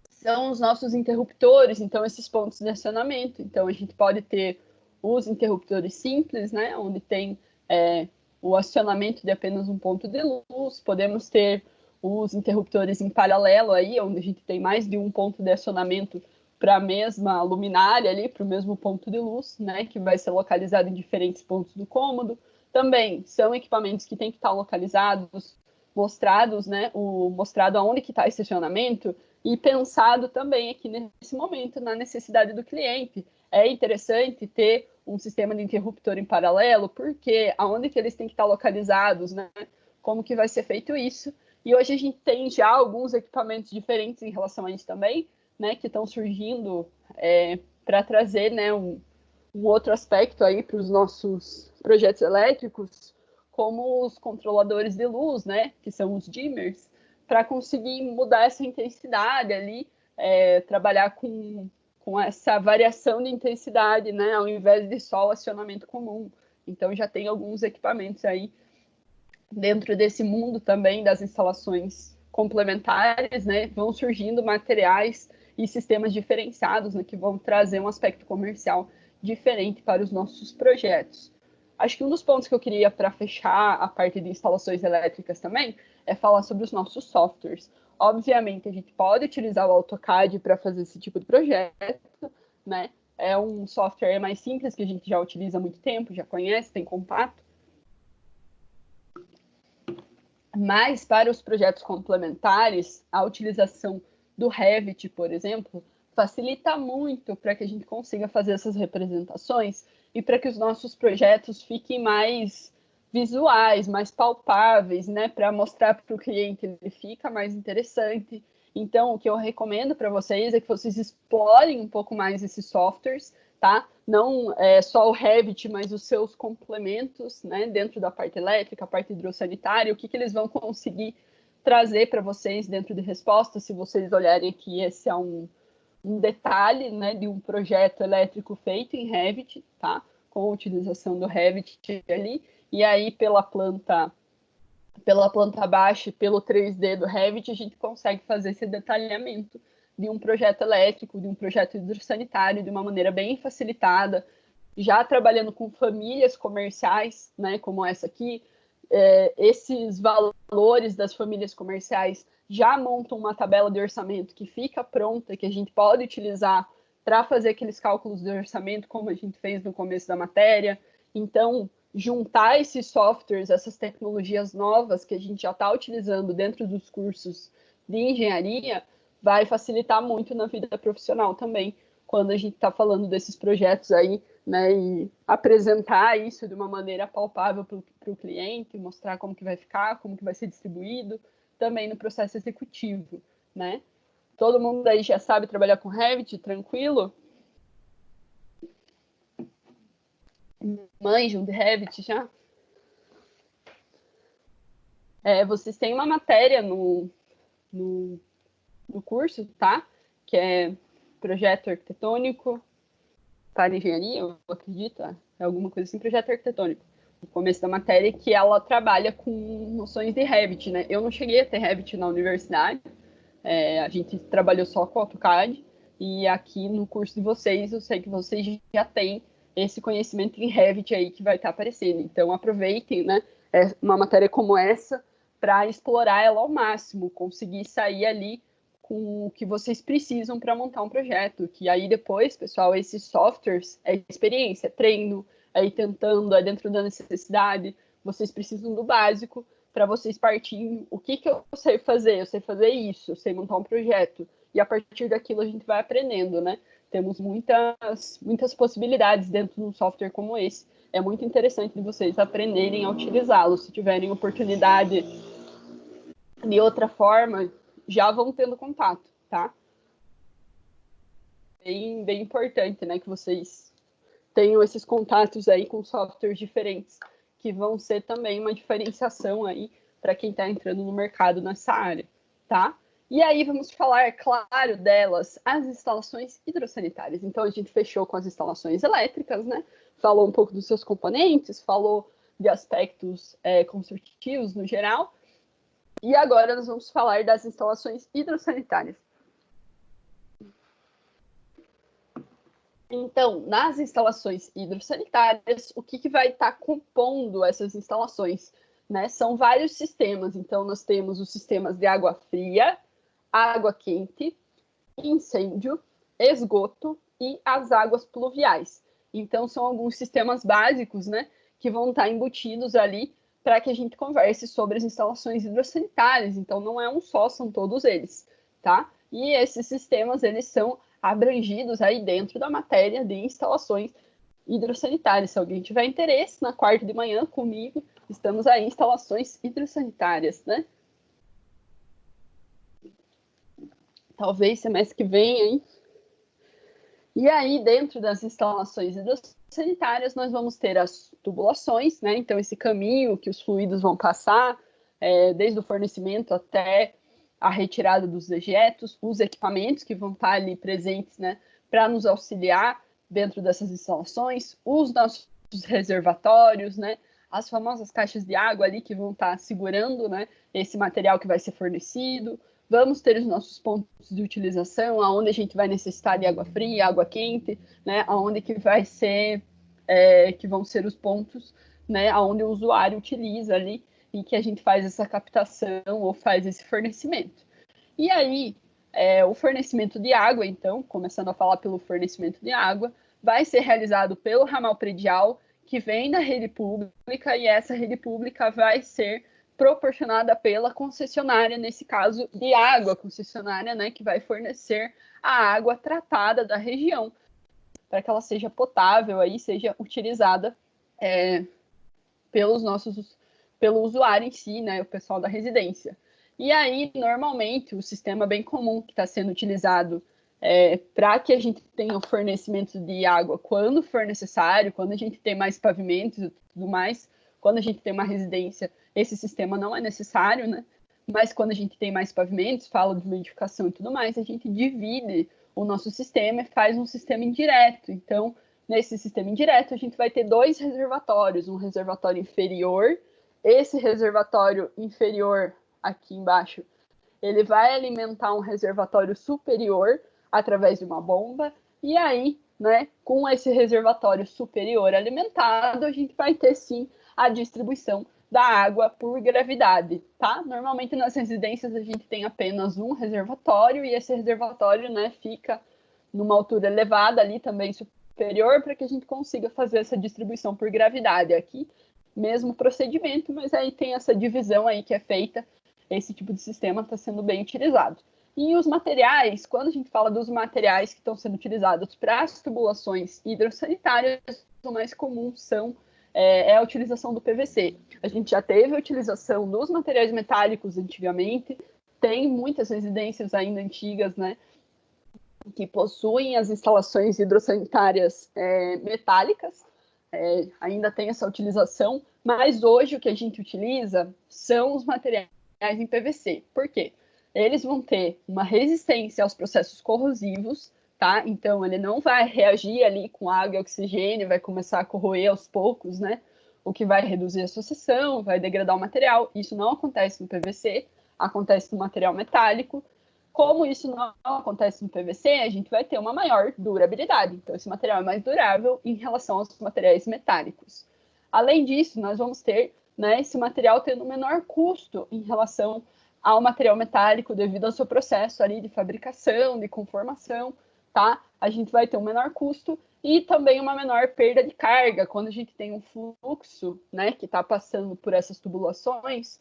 são os nossos interruptores, então, esses pontos de acionamento. Então, a gente pode ter os interruptores simples, né, onde tem o acionamento de apenas um ponto de luz, podemos ter os interruptores em paralelo aí, onde a gente tem mais de um ponto de acionamento para a mesma luminária ali, para o mesmo ponto de luz, né, que vai ser localizado em diferentes pontos do cômodo. Também são equipamentos que têm que estar localizados, mostrados, né, mostrado aonde que está esse acionamento e pensado também aqui nesse momento na necessidade do cliente. É interessante ter um sistema de interruptor em paralelo, porque aonde que eles têm que estar localizados, né? Como que vai ser feito isso? E hoje a gente tem já alguns equipamentos diferentes em relação a isso também, né? Que estão surgindo para trazer, né? Um outro aspecto aí para os nossos projetos elétricos, como os controladores de luz, né? Que são os dimmers, para conseguir mudar essa intensidade ali, trabalhar com essa variação de intensidade, né, ao invés de só o acionamento comum. Então, já tem alguns equipamentos aí dentro desse mundo também das instalações complementares, né, vão surgindo materiais e sistemas diferenciados, né, que vão trazer um aspecto comercial diferente para os nossos projetos. Acho que um dos pontos que eu queria para fechar a parte de instalações elétricas também é falar sobre os nossos softwares. Obviamente, a gente pode utilizar o AutoCAD para fazer esse tipo de projeto, né? É um software mais simples que a gente já utiliza há muito tempo, já conhece, tem contato. Mas para os projetos complementares, a utilização do Revit, por exemplo, facilita muito para que a gente consiga fazer essas representações e para que os nossos projetos fiquem mais visuais, mais palpáveis, né, para mostrar para o cliente, ele fica mais interessante. Então, o que eu recomendo para vocês é que vocês explorem um pouco mais esses softwares, tá? Não só o Revit, mas os seus complementos, né, dentro da parte elétrica, a parte hidrossanitária, o que eles vão conseguir trazer para vocês dentro de resposta, se vocês olharem aqui, esse é um detalhe, né, de um projeto elétrico feito em Revit, tá? Com a utilização do Revit ali, e aí pela planta baixa, pelo 3D do Revit, a gente consegue fazer esse detalhamento de um projeto elétrico, de um projeto hidrossanitário, de uma maneira bem facilitada, já trabalhando com famílias comerciais, né, como essa aqui, esses valores das famílias comerciais já montam uma tabela de orçamento que fica pronta, que a gente pode utilizar para fazer aqueles cálculos de orçamento, como a gente fez no começo da matéria. Então, juntar esses softwares, essas tecnologias novas que a gente já está utilizando dentro dos cursos de engenharia, vai facilitar muito na vida profissional também, quando a gente está falando desses projetos aí, né, e apresentar isso de uma maneira palpável para o cliente, mostrar como que vai ficar, como que vai ser distribuído, também no processo executivo, né? Todo mundo aí já sabe trabalhar com Revit, tranquilo? Manjam de Revit já? Vocês têm uma matéria no curso, tá? Que é projeto arquitetônico para engenharia, eu acredito, é alguma coisa assim, projeto arquitetônico. No começo da matéria, que ela trabalha com noções de Revit, né? Eu não cheguei a ter Revit na universidade, a gente trabalhou só com AutoCAD, e aqui no curso de vocês, eu sei que vocês já têm esse conhecimento em Revit aí que vai estar aparecendo. Então, aproveitem, né, uma matéria como essa para explorar ela ao máximo, conseguir sair ali com o que vocês precisam para montar um projeto. Que aí depois, pessoal, esses softwares é experiência, é treino, é ir tentando, é dentro da necessidade. Vocês precisam do básico para vocês partirem. O que eu sei fazer? Eu sei fazer isso, eu sei montar um projeto. E a partir daquilo a gente vai aprendendo, né? Temos muitas possibilidades dentro de um software como esse. É muito interessante de vocês aprenderem a utilizá-lo. Se tiverem oportunidade de outra forma, já vão tendo contato, tá? Bem importante, né, que vocês tenham esses contatos aí com softwares diferentes, que vão ser também uma diferenciação aí para quem está entrando no mercado nessa área, tá? E aí vamos falar, claro, delas, as instalações hidrossanitárias. Então, a gente fechou com as instalações elétricas, né? Falou um pouco dos seus componentes, falou de aspectos construtivos no geral. E agora nós vamos falar das instalações hidrossanitárias. Então, nas instalações hidrossanitárias, o que vai estar compondo essas instalações? Né? São vários sistemas. Então, nós temos os sistemas de água fria, água quente, incêndio, esgoto e as águas pluviais. Então, são alguns sistemas básicos, né, que vão estar embutidos ali para que a gente converse sobre as instalações hidrossanitárias. Então, não é um só, são todos eles, tá? E esses sistemas, eles são abrangidos aí dentro da matéria de instalações hidrossanitárias. Se alguém tiver interesse, na quarta de manhã comigo, estamos aí em instalações hidrossanitárias, né? Talvez semestre que vem, hein? E aí, dentro das instalações hidrossanitárias, nós vamos ter as tubulações, né? Então, esse caminho que os fluidos vão passar, desde o fornecimento até a retirada dos dejetos, os equipamentos que vão estar ali presentes, né, para nos auxiliar dentro dessas instalações, os nossos reservatórios, né, as famosas caixas de água ali que vão estar segurando, né, esse material que vai ser fornecido. Vamos ter os nossos pontos de utilização, aonde a gente vai necessitar de água fria, água quente, né, aonde que vai ser, que vão ser os pontos, né, aonde o usuário utiliza ali em que a gente faz essa captação ou faz esse fornecimento. E aí, o fornecimento de água, então, começando a falar pelo fornecimento de água, vai ser realizado pelo ramal predial, que vem da rede pública, e essa rede pública vai ser proporcionada pela concessionária, nesse caso, de água, concessionária, né, que vai fornecer a água tratada da região, para que ela seja potável, aí, seja utilizada pelo usuário em si, né, o pessoal da residência. E aí, normalmente, o sistema bem comum que está sendo utilizado para que a gente tenha o fornecimento de água quando for necessário, quando a gente tem mais pavimentos e tudo mais, quando a gente tem uma residência, esse sistema não é necessário, né? Mas quando a gente tem mais pavimentos, fala de edificação e tudo mais, a gente divide o nosso sistema e faz um sistema indireto. Então, nesse sistema indireto, a gente vai ter dois reservatórios, um reservatório inferior. Esse reservatório inferior, aqui embaixo, ele vai alimentar um reservatório superior através de uma bomba, e aí, né, com esse reservatório superior alimentado, a gente vai ter, sim, a distribuição da água por gravidade, tá? Normalmente nas residências a gente tem apenas um reservatório, e esse reservatório, né, fica numa altura elevada ali também superior, para que a gente consiga fazer essa distribuição por gravidade. Aqui, mesmo procedimento, mas aí tem essa divisão aí que é feita, esse tipo de sistema está sendo bem utilizado. E os materiais, quando a gente fala dos materiais que estão sendo utilizados para as tubulações hidrossanitárias, o mais comum é a utilização do PVC. A gente já teve a utilização dos materiais metálicos antigamente, tem muitas residências ainda antigas, né, que possuem as instalações hidrossanitárias metálicas, ainda tem essa utilização, mas hoje o que a gente utiliza são os materiais em PVC. Por quê? Eles vão ter uma resistência aos processos corrosivos, tá? Então, ele não vai reagir ali com água e oxigênio, vai começar a corroer aos poucos, né? O que vai reduzir a sucessão, vai degradar o material. Isso não acontece no PVC, acontece no material metálico. Como isso não acontece no PVC, a gente vai ter uma maior durabilidade. Então, esse material é mais durável em relação aos materiais metálicos. Além disso, nós vamos ter, né, esse material tendo menor custo em relação ao material metálico devido ao seu processo ali de fabricação, de conformação, tá? A gente vai ter um menor custo e também uma menor perda de carga quando a gente tem um fluxo, né, que está passando por essas tubulações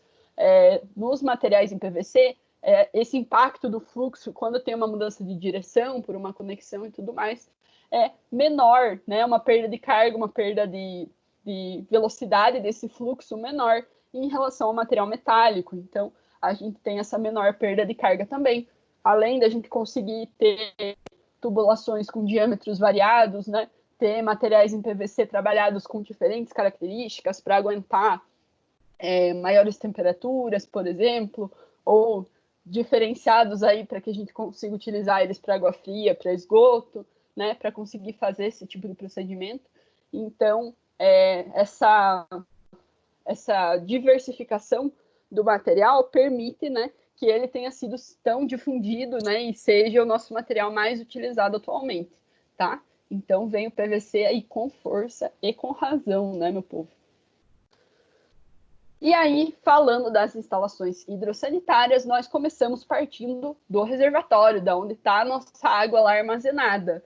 nos materiais em PVC. Esse impacto do fluxo, quando tem uma mudança de direção por uma conexão e tudo mais, é menor, né? Uma perda de carga, uma perda de velocidade desse fluxo menor em relação ao material metálico. Então, a gente tem essa menor perda de carga também, além da gente conseguir ter tubulações com diâmetros variados, né? Ter materiais em PVC trabalhados com diferentes características para aguentar maiores temperaturas, por exemplo, ou diferenciados aí para que a gente consiga utilizar eles para água fria, para esgoto, né, para conseguir fazer esse tipo de procedimento. Então, essa diversificação do material permite, né, que ele tenha sido tão difundido, né, e seja o nosso material mais utilizado atualmente, tá? Então, vem o PVC aí com força e com razão, né, meu povo? E aí, falando das instalações hidrossanitárias, nós começamos partindo do reservatório, da onde está a nossa água lá armazenada.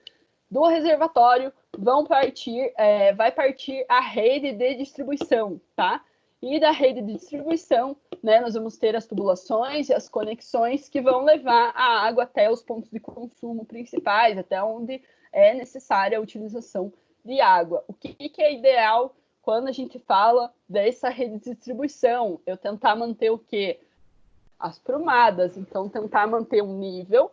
Do reservatório vai partir a rede de distribuição, tá? E da rede de distribuição, né, nós vamos ter as tubulações e as conexões que vão levar a água até os pontos de consumo principais, até onde é necessária a utilização de água. O que é ideal quando a gente fala dessa rede de distribuição? Eu tentar manter o quê? As prumadas. Então, tentar manter um nível,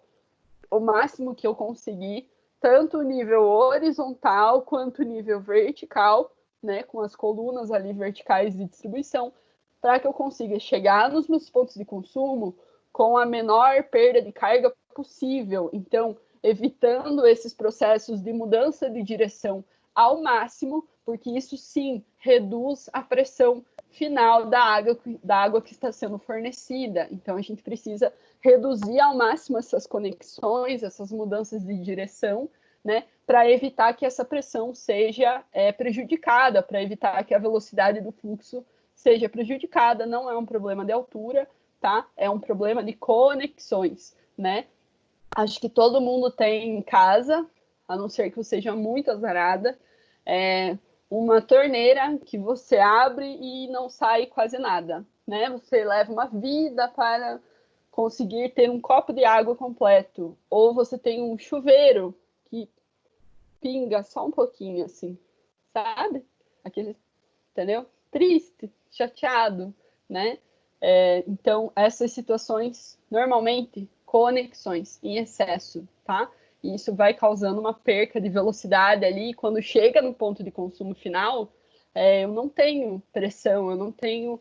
o máximo que eu conseguir, tanto o nível horizontal quanto o nível vertical, né, com as colunas ali verticais de distribuição, para que eu consiga chegar nos meus pontos de consumo com a menor perda de carga possível. Então, evitando esses processos de mudança de direção ao máximo, porque isso sim reduz a pressão final da água que está sendo fornecida. Então, a gente precisa reduzir ao máximo essas conexões, essas mudanças de direção, né, para evitar que essa pressão seja prejudicada, para evitar que a velocidade do fluxo seja prejudicada. Não é um problema de altura, tá? É um problema de conexões, né? Acho que todo mundo tem em casa, a não ser que você seja muito azarada, uma torneira que você abre e não sai quase nada, né? Você leva uma vida para conseguir ter um copo de água completo, ou você tem um chuveiro que pinga só um pouquinho, assim, sabe? Aquele, entendeu? Triste, chateado, né? Então, essas situações, normalmente, conexões em excesso, tá? E isso vai causando uma perca de velocidade ali, e quando chega no ponto de consumo final, eu não tenho pressão, eu não tenho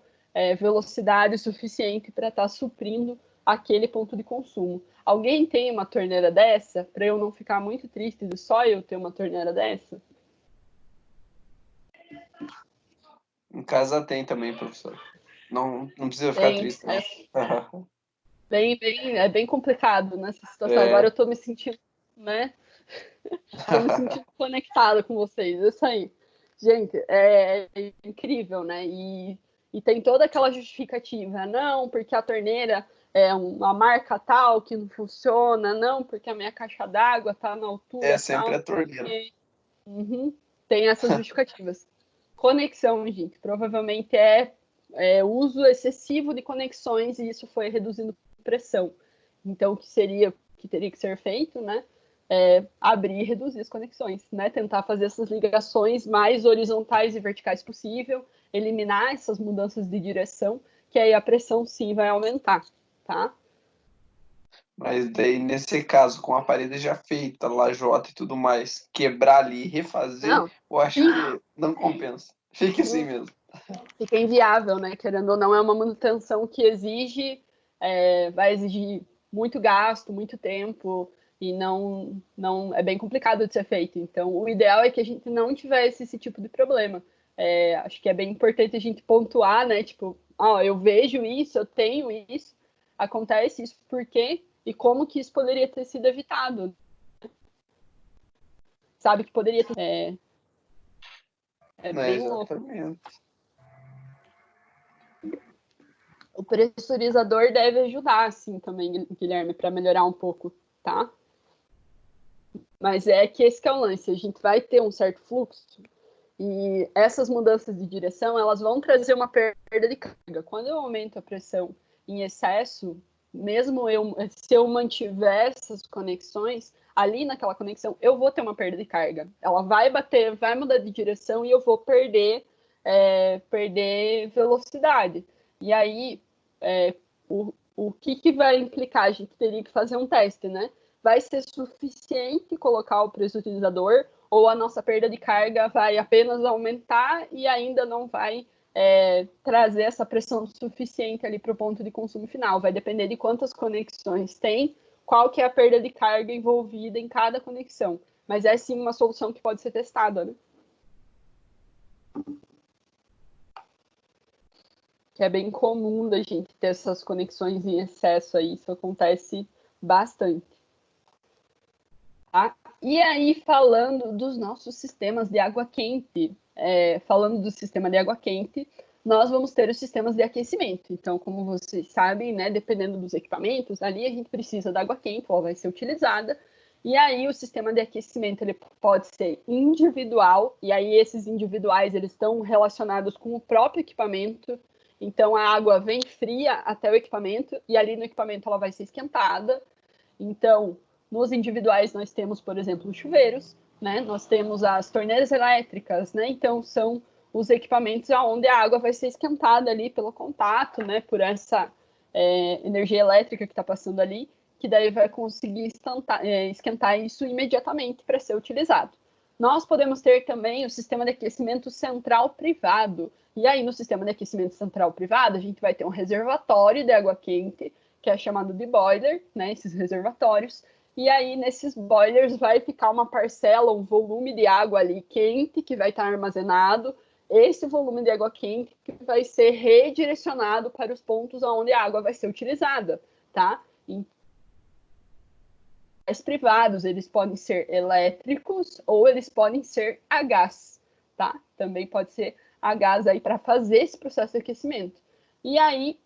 velocidade suficiente para estar suprindo aquele ponto de consumo. Alguém tem uma torneira dessa? Para eu não ficar muito triste de só eu ter uma torneira dessa? Em casa tem também, professor. Não precisa ficar Tem. triste, não. É bem complicado nessa situação. Agora eu tô me sentindo, né? Tô me sentindo conectada com vocês. Isso aí. Gente, é incrível, né? E tem toda aquela justificativa. Não, porque a torneira é uma marca tal que não funciona. Não, porque a minha caixa d'água tá na altura Sempre tal. a torneira. Uhum. Tem essas justificativas. Conexão, gente, provavelmente uso excessivo de conexões e isso foi reduzindo pressão. Então, o que teria que ser feito, né? Abrir e reduzir as conexões, né? Tentar fazer essas ligações mais horizontais e verticais possível, eliminar essas mudanças de direção, que aí a pressão sim vai aumentar, tá? Mas daí, nesse caso, com a parede já feita, lajota e tudo mais, quebrar ali e refazer, Não, eu acho que não compensa. Fique assim mesmo. fica inviável, né? Querendo ou não, é uma manutenção que vai exigir muito gasto, muito tempo, e não é bem complicado de ser feito. Então, o ideal é que a gente não tivesse esse tipo de problema. Acho que é bem importante a gente pontuar, né? Tipo, eu vejo isso, eu tenho isso, acontece isso, por quê? E como que isso poderia ter sido evitado? Sabe que poderia ter. Bem louco. Exatamente. O pressurizador deve ajudar, assim, também, Guilherme, para melhorar um pouco, tá? Mas é que esse que é o lance, a gente vai ter um certo fluxo e essas mudanças de direção, elas vão trazer uma perda de carga. Quando eu aumento a pressão em excesso, mesmo se eu mantiver essas conexões, ali naquela conexão, eu vou ter uma perda de carga. Ela vai bater, vai mudar de direção e eu vou perder velocidade. E aí, o que vai implicar? A gente teria que fazer um teste, né? Vai ser suficiente colocar o pressurizador ou a nossa perda de carga vai apenas aumentar e ainda não vai trazer essa pressão suficiente ali para o ponto de consumo final. Vai depender de quantas conexões tem, qual que é a perda de carga envolvida em cada conexão. Mas é sim uma solução que pode ser testada, né? Que é bem comum da gente ter essas conexões em excesso aí, isso acontece bastante. Tá? E aí, falando dos nossos sistemas de água quente, falando do sistema de água quente, nós vamos ter os sistemas de aquecimento. Então, como vocês sabem, né, dependendo dos equipamentos, ali a gente precisa da água quente, ela vai ser utilizada. E aí o sistema de aquecimento ele pode ser individual, e aí esses individuais eles estão relacionados com o próprio equipamento. Então a água vem fria até o equipamento, e ali no equipamento ela vai ser esquentada. Então, nos individuais nós temos, por exemplo, os chuveiros, né? Nós temos as torneiras elétricas, né? Então são os equipamentos onde a água vai ser esquentada ali pelo contato, né? Por essa energia elétrica que está passando ali, que daí vai conseguir esquentar isso imediatamente para ser utilizado. Nós podemos ter também o sistema de aquecimento central privado. E aí, no sistema de aquecimento central privado, a gente vai ter um reservatório de água quente, que é chamado de boiler, né? Esses reservatórios. E aí, nesses boilers, vai ficar uma parcela, um volume de água ali quente, que vai estar armazenado. Esse volume de água quente vai ser redirecionado para os pontos onde a água vai ser utilizada, tá? Privados, eles podem ser elétricos ou eles podem ser a gás, tá? Também pode ser a gás aí para fazer esse processo de aquecimento. E aí,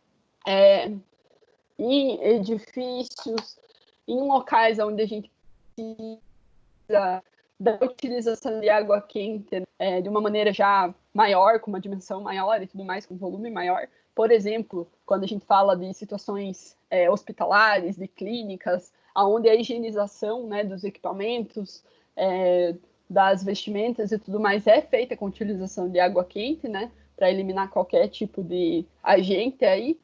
em edifícios, em locais onde a gente precisa da utilização de água quente de uma maneira já maior, com uma dimensão maior e tudo mais, com volume maior. Por exemplo, quando a gente fala de situações hospitalares, de clínicas, onde a higienização, né, dos equipamentos, das vestimentas e tudo mais é feita com utilização de água quente, né, para eliminar qualquer tipo de agente aí,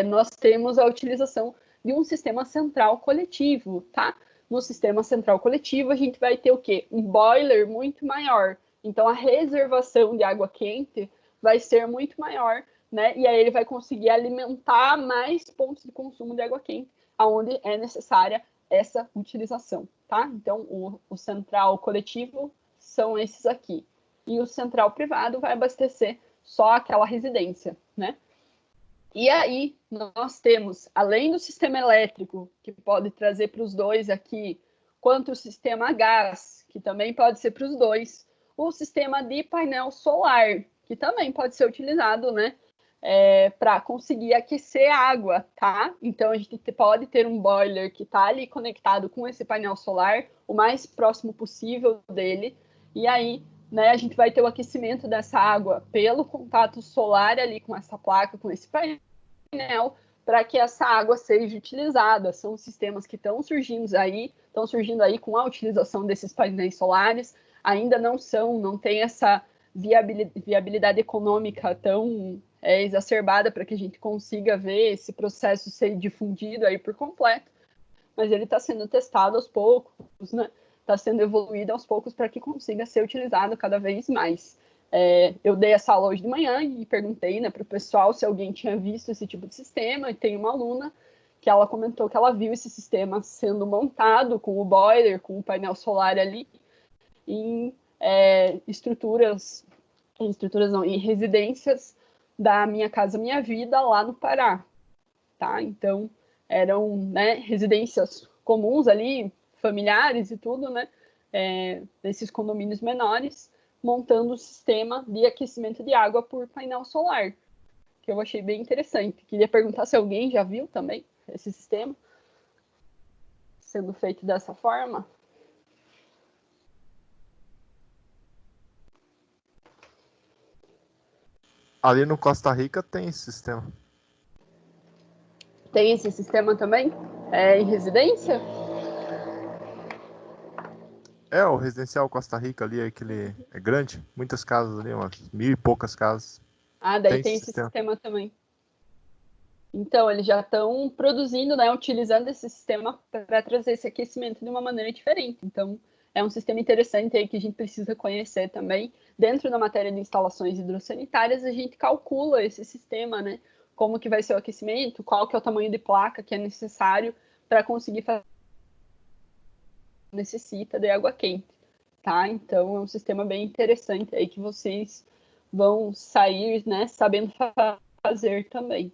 nós temos a utilização de um sistema central coletivo, tá? No sistema central coletivo, a gente vai ter o quê? Um boiler muito maior. Então, a reservação de água quente vai ser muito maior, né? E aí ele vai conseguir alimentar mais pontos de consumo de água quente, aonde é necessária essa utilização, tá? Então, o central coletivo são esses aqui. E o central privado vai abastecer só aquela residência, né? E aí, nós temos, além do sistema elétrico, que pode trazer para os dois aqui, quanto o sistema a gás, que também pode ser para os dois, o sistema de painel solar, que também pode ser utilizado, né, para conseguir aquecer a água, tá? Então, a gente pode ter um boiler que está ali conectado com esse painel solar, o mais próximo possível dele, e aí, né, a gente vai ter o aquecimento dessa água pelo contato solar ali com essa placa, com esse painel, para que essa água seja utilizada. São sistemas que estão surgindo aí com a utilização desses painéis solares, ainda não tem essa viabilidade econômica tão exacerbada para que a gente consiga ver esse processo ser difundido aí por completo, mas ele está sendo testado aos poucos, né? Está sendo evoluído aos poucos para que consiga ser utilizado cada vez mais. Eu dei essa aula hoje de manhã e perguntei, né, para o pessoal se alguém tinha visto esse tipo de sistema, e tem uma aluna que ela comentou que ela viu esse sistema sendo montado com o boiler, com o painel solar ali, em em residências da Minha Casa Minha Vida lá no Pará, tá? Então, eram, né, residências comuns ali, familiares e tudo, né, nesses condomínios menores, montando o sistema de aquecimento de água por painel solar, que eu achei bem interessante. Queria perguntar se alguém já viu também esse sistema sendo feito dessa forma. Ali no Costa Rica tem esse sistema. Tem esse sistema também? Em residência? O residencial Costa Rica ali, aquele é grande, muitas casas ali, umas 1000 e poucas casas. Daí tem esse sistema também. Então, eles já estão produzindo, né, utilizando esse sistema para trazer esse aquecimento de uma maneira diferente. Então, é um sistema interessante aí que a gente precisa conhecer também. Dentro da matéria de instalações hidrossanitárias, a gente calcula esse sistema, né? Como que vai ser o aquecimento, qual que é o tamanho de placa que é necessário para conseguir fazer necessita de água quente, tá? Então é um sistema bem interessante aí que vocês vão sair, né, sabendo fazer também.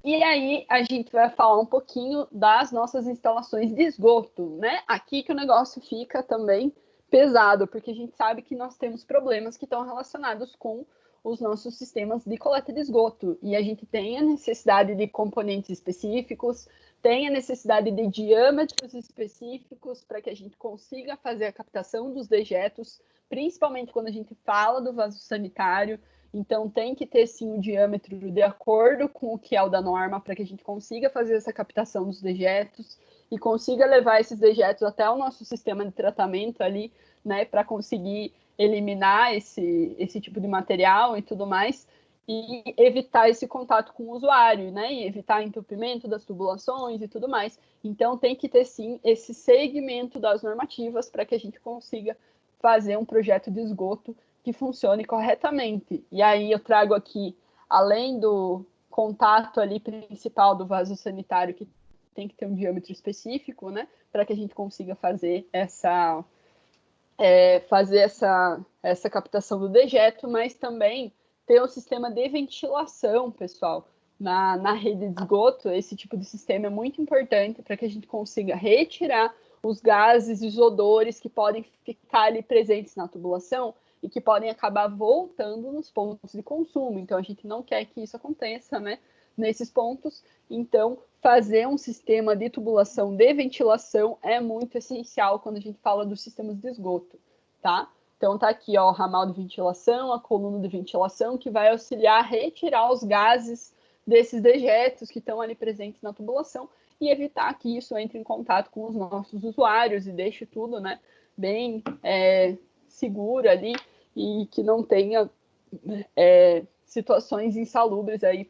E aí a gente vai falar um pouquinho das nossas instalações de esgoto, né? Aqui que o negócio fica também pesado, porque a gente sabe que nós temos problemas que estão relacionados com os nossos sistemas de coleta de esgoto. E a gente tem a necessidade de componentes específicos, tem a necessidade de diâmetros específicos para que a gente consiga fazer a captação dos dejetos, principalmente quando a gente fala do vaso sanitário. Então, tem que ter, sim, o diâmetro de acordo com o que é o da norma, para que a gente consiga fazer essa captação dos dejetos e consiga levar esses dejetos até o nosso sistema de tratamento ali, né, para conseguir eliminar esse tipo de material e tudo mais, e evitar esse contato com o usuário, né, e evitar entupimento das tubulações e tudo mais. Então, tem que ter, sim, esse segmento das normativas para que a gente consiga fazer um projeto de esgoto que funcione corretamente. E aí eu trago aqui, além do contato ali principal do vaso sanitário, que tem que ter um diâmetro específico, né, para que a gente consiga fazer essa captação do dejeto, mas também ter um sistema de ventilação, pessoal. Na rede de esgoto, esse tipo de sistema é muito importante para que a gente consiga retirar os gases e os odores que podem ficar ali presentes na tubulação e que podem acabar voltando nos pontos de consumo. Então, a gente não quer que isso aconteça, né, nesses pontos. Então, fazer um sistema de tubulação de ventilação é muito essencial quando a gente fala dos sistemas de esgoto, tá? Então, tá aqui, ó, o ramal de ventilação, a coluna de ventilação, que vai auxiliar a retirar os gases desses dejetos que estão ali presentes na tubulação e evitar que isso entre em contato com os nossos usuários e deixe tudo, né, bem seguro ali e que não tenha situações insalubres aí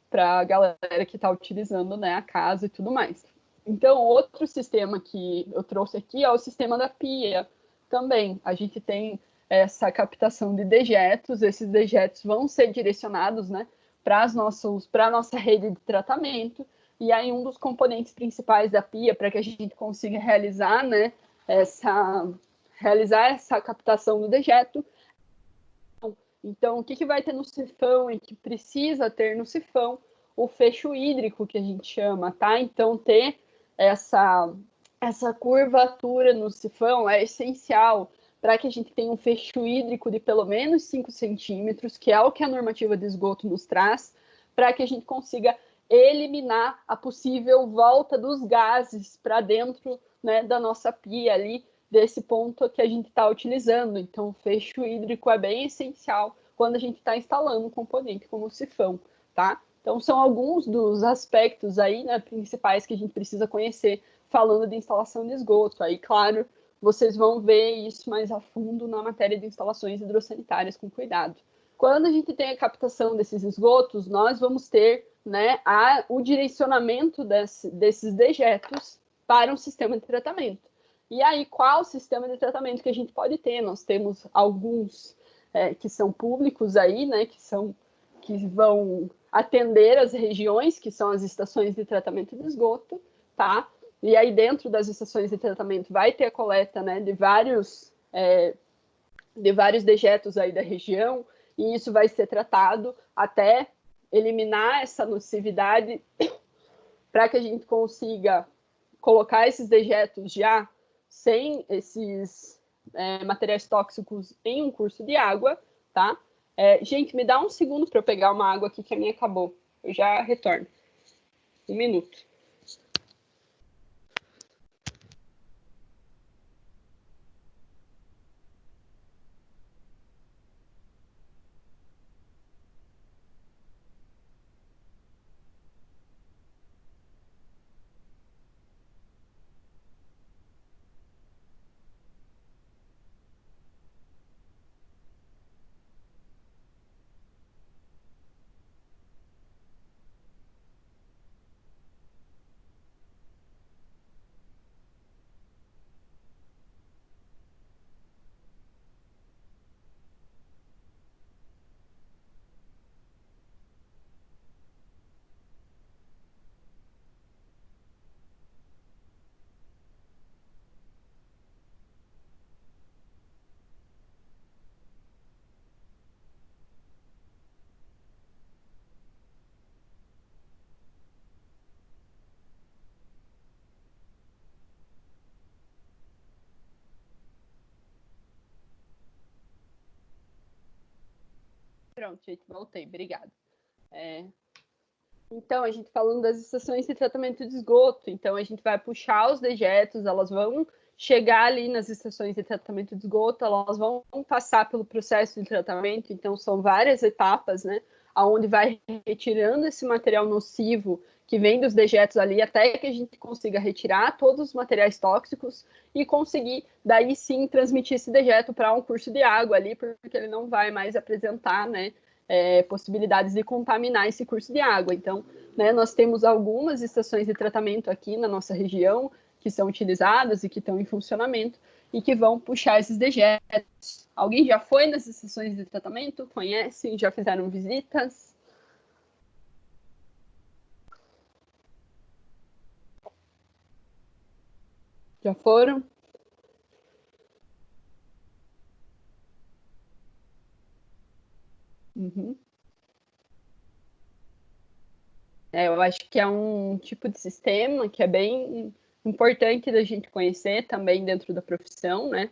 para a galera que está utilizando, né, a casa e tudo mais. Então, outro sistema que eu trouxe aqui é o sistema da pia também. A gente tem essa captação de dejetos, esses dejetos vão ser direcionados, né, para a nossa rede de tratamento, e aí um dos componentes principais da pia para que a gente consiga realizar, né, essa captação do dejeto. Então, o que vai ter no sifão e que precisa ter no sifão? O fecho hídrico, que a gente chama, tá? Então, ter essa curvatura no sifão é essencial para que a gente tenha um fecho hídrico de pelo menos 5 centímetros, que é o que a normativa de esgoto nos traz, para que a gente consiga eliminar a possível volta dos gases para dentro, né, da nossa pia ali, desse ponto que a gente está utilizando. Então, o fecho hídrico é bem essencial quando a gente está instalando um componente como o sifão, tá? Então, são alguns dos aspectos aí, né, principais que a gente precisa conhecer falando de instalação de esgoto. Aí, claro, vocês vão ver isso mais a fundo na matéria de instalações hidrossanitárias com cuidado. Quando a gente tem a captação desses esgotos, nós vamos ter, né, o direcionamento desses dejetos para um sistema de tratamento. E aí, qual sistema de tratamento que a gente pode ter? Nós temos alguns que são públicos aí, né, que vão atender as regiões, que são as estações de tratamento de esgoto, tá? E aí, dentro das estações de tratamento, vai ter a coleta, né, de vários dejetos aí da região, e isso vai ser tratado até eliminar essa nocividade para que a gente consiga colocar esses dejetos já sem esses materiais tóxicos em um curso de água, tá? Gente, me dá um segundo para eu pegar uma água aqui que a minha acabou. Eu já retorno. 1 minuto. Pronto, gente, voltei. Obrigada. Então, a gente falando das estações de tratamento de esgoto. Então, a gente vai puxar os dejetos, elas vão chegar ali nas estações de tratamento de esgoto, elas vão passar pelo processo de tratamento. Então, são várias etapas, né? Onde vai retirando esse material nocivo que vem dos dejetos ali, até que a gente consiga retirar todos os materiais tóxicos e conseguir, daí sim, transmitir esse dejeto para um curso de água ali, porque ele não vai mais apresentar, né, possibilidades de contaminar esse curso de água. Então, né, nós temos algumas estações de tratamento aqui na nossa região que são utilizadas e que estão em funcionamento e que vão puxar esses dejetos. Alguém já foi nas estações de tratamento? Conhece? Já fizeram visitas? Já foram? Uhum. Eu acho que é um tipo de sistema que é bem importante da gente conhecer também dentro da profissão, né?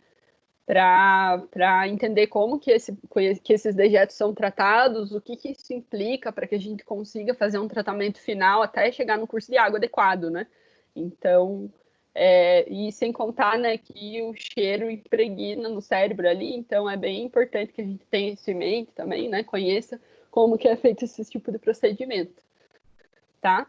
Para entender como que esses dejetos são tratados, o que isso implica para que a gente consiga fazer um tratamento final até chegar no curso de água adequado, né? Então, e sem contar, né, que o cheiro impregna no cérebro ali, então é bem importante que a gente tenha isso em mente também, né? Conheça como que é feito esse tipo de procedimento, tá?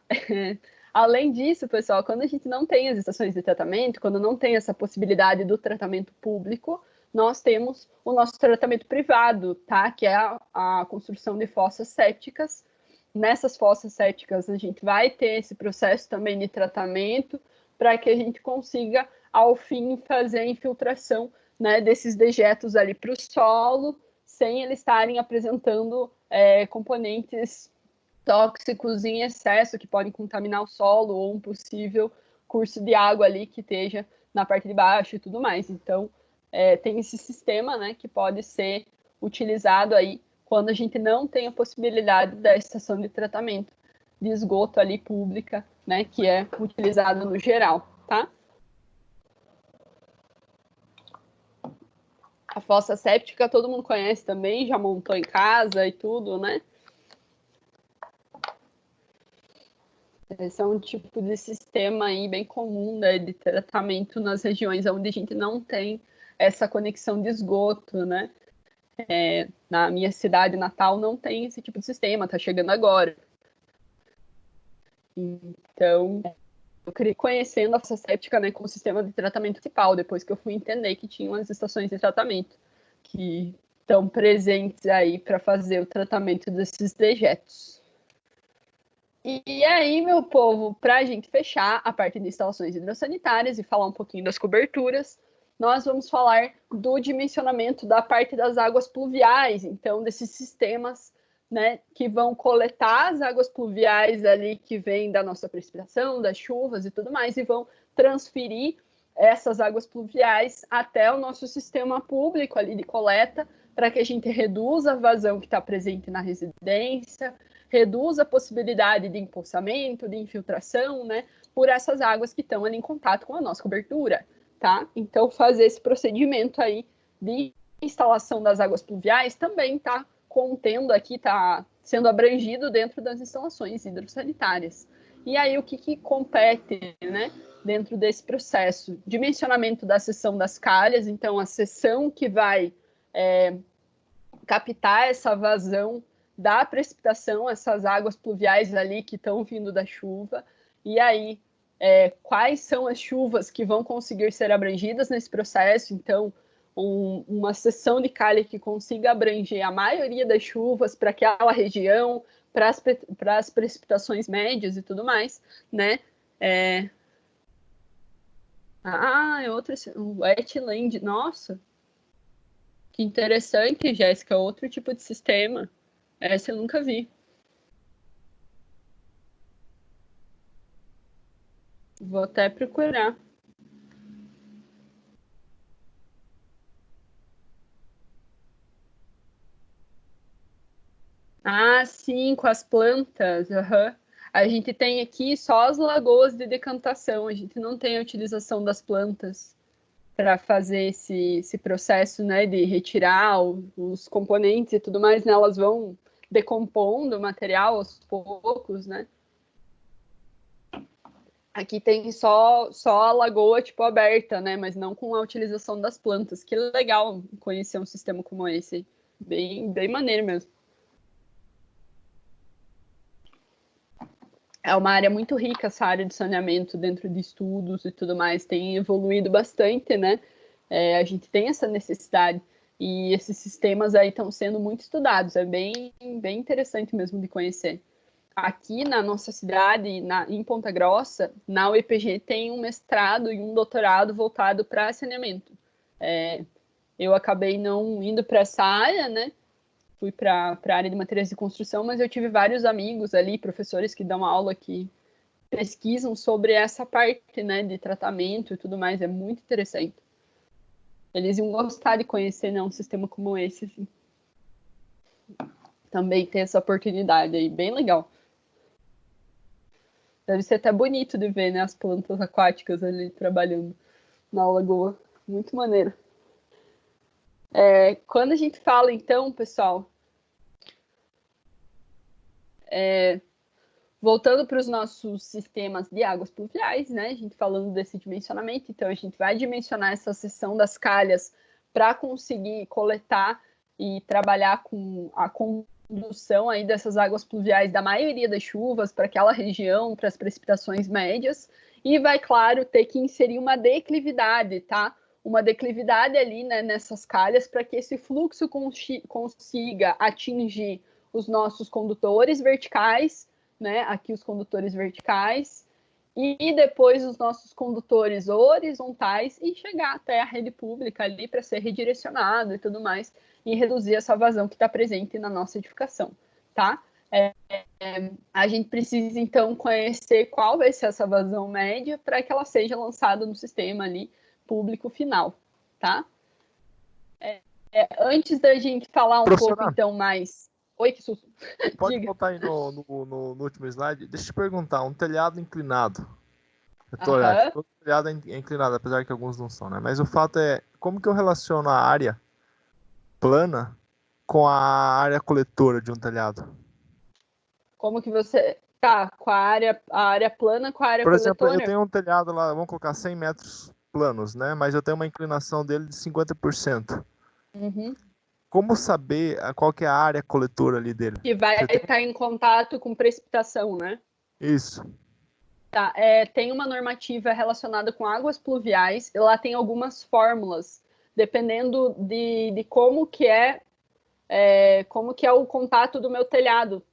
Além disso, pessoal, quando a gente não tem as estações de tratamento, quando não tem essa possibilidade do tratamento público, nós temos o nosso tratamento privado, tá? Que é a construção de fossas sépticas. Nessas fossas sépticas, a gente vai ter esse processo também de tratamento para que a gente consiga, ao fim, fazer a infiltração, né, desses dejetos ali para o solo, sem eles estarem apresentando componentes tóxicos em excesso que podem contaminar o solo ou um possível curso de água ali que esteja na parte de baixo e tudo mais. Então, tem esse sistema, né, que pode ser utilizado aí quando a gente não tem a possibilidade da estação de tratamento de esgoto ali pública, né, que é utilizada no geral, tá? A fossa séptica todo mundo conhece também, já montou em casa e tudo, né? Esse é um tipo de sistema aí bem comum, né, de tratamento nas regiões onde a gente não tem essa conexão de esgoto, né? Na minha cidade natal não tem esse tipo de sistema, tá chegando agora. Então, eu queria conhecendo a fossa séptica, né, como sistema de tratamento principal, depois que eu fui entender que tinham as estações de tratamento que estão presentes aí para fazer o tratamento desses dejetos. E aí, meu povo, para a gente fechar a parte de instalações hidrossanitárias e falar um pouquinho das coberturas, nós vamos falar do dimensionamento da parte das águas pluviais, então desses sistemas, né, que vão coletar as águas pluviais ali que vêm da nossa precipitação, das chuvas e tudo mais, e vão transferir essas águas pluviais até o nosso sistema público ali de coleta, para que a gente reduza a vazão que está presente na residência, reduz a possibilidade de empoçamento, de infiltração, né, por essas águas que estão ali em contato com a nossa cobertura, tá? Então, fazer esse procedimento aí de instalação das águas pluviais também está contendo aqui, está sendo abrangido dentro das instalações hidrossanitárias. E aí, o que compete, né, dentro desse processo? Dimensionamento da seção das calhas, então, a seção que vai captar essa vazão da precipitação, essas águas pluviais ali que estão vindo da chuva, e aí quais são as chuvas que vão conseguir ser abrangidas nesse processo. Então, uma seção de calha que consiga abranger a maioria das chuvas para aquela região, para as precipitações médias e tudo mais, né? É outro, wetland, nossa, que interessante, Jéssica, outro tipo de sistema. Essa eu nunca vi. Vou até procurar. Sim, com as plantas. Uhum. A gente tem aqui só as lagoas de decantação. A gente não tem a utilização das plantas fazer esse processo, né, de retirar os componentes e tudo mais, né, elas vão decompondo o material aos poucos, né? Aqui tem só a lagoa, tipo, aberta, né, mas não com a utilização das plantas. Que legal conhecer um sistema como esse. Bem maneiro mesmo. É uma área muito rica, essa área de saneamento, dentro de estudos e tudo mais. Tem evoluído bastante, né? A gente tem essa necessidade. E esses sistemas aí estão sendo muito estudados. É bem interessante mesmo de conhecer. Aqui na nossa cidade, em Ponta Grossa, na UEPG, tem um mestrado e um doutorado voltado para saneamento. Eu acabei não indo para essa área, né? Fui para a área de materiais de construção, mas eu tive vários amigos ali, professores que dão aula, que pesquisam sobre essa parte, né, de tratamento e tudo mais. É muito interessante. Eles iam gostar de conhecer, né, um sistema como esse, assim. Também ter essa oportunidade aí, bem legal. Deve ser até bonito de ver, né, as plantas aquáticas ali trabalhando na lagoa. Muito maneiro. Quando a gente fala, então, pessoal, voltando para os nossos sistemas de águas pluviais, né? A gente falando desse dimensionamento, então a gente vai dimensionar essa seção das calhas para conseguir coletar e trabalhar com a condução aí dessas águas pluviais da maioria das chuvas para aquela região, para as precipitações médias, e vai, claro, ter que inserir uma declividade, tá? Uma declividade ali, né, nessas calhas para que esse fluxo consiga atingir os nossos condutores verticais, né? Aqui os condutores verticais, e depois os nossos condutores horizontais e chegar até a rede pública ali para ser redirecionado e tudo mais, e reduzir essa vazão que está presente na nossa edificação, tá? A gente precisa, então, conhecer qual vai ser essa vazão média para que ela seja lançada no sistema ali público final, tá? Antes da gente falar um pouco, então, mais... Oi, que susto. Pode Diga. voltar aí no último slide. Deixa eu te perguntar, um telhado inclinado. Eu tô olhando, todo telhado é inclinado, apesar que alguns não são, né? Mas o fato é, como que eu relaciono a área plana com a área coletora de um telhado? Como que você... Tá, com a área plana com a área Por exemplo, coletora? eu tenho um telhado lá, vamos colocar 100 metros planos, né? Mas eu tenho uma inclinação dele de 50%. Uhum. Como saber qual que é a área coletora ali dele? Que vai estar em contato com precipitação, né? Isso. Tá, tem uma normativa relacionada com águas pluviais, lá tem algumas fórmulas, dependendo de como que é o contato do meu telhado,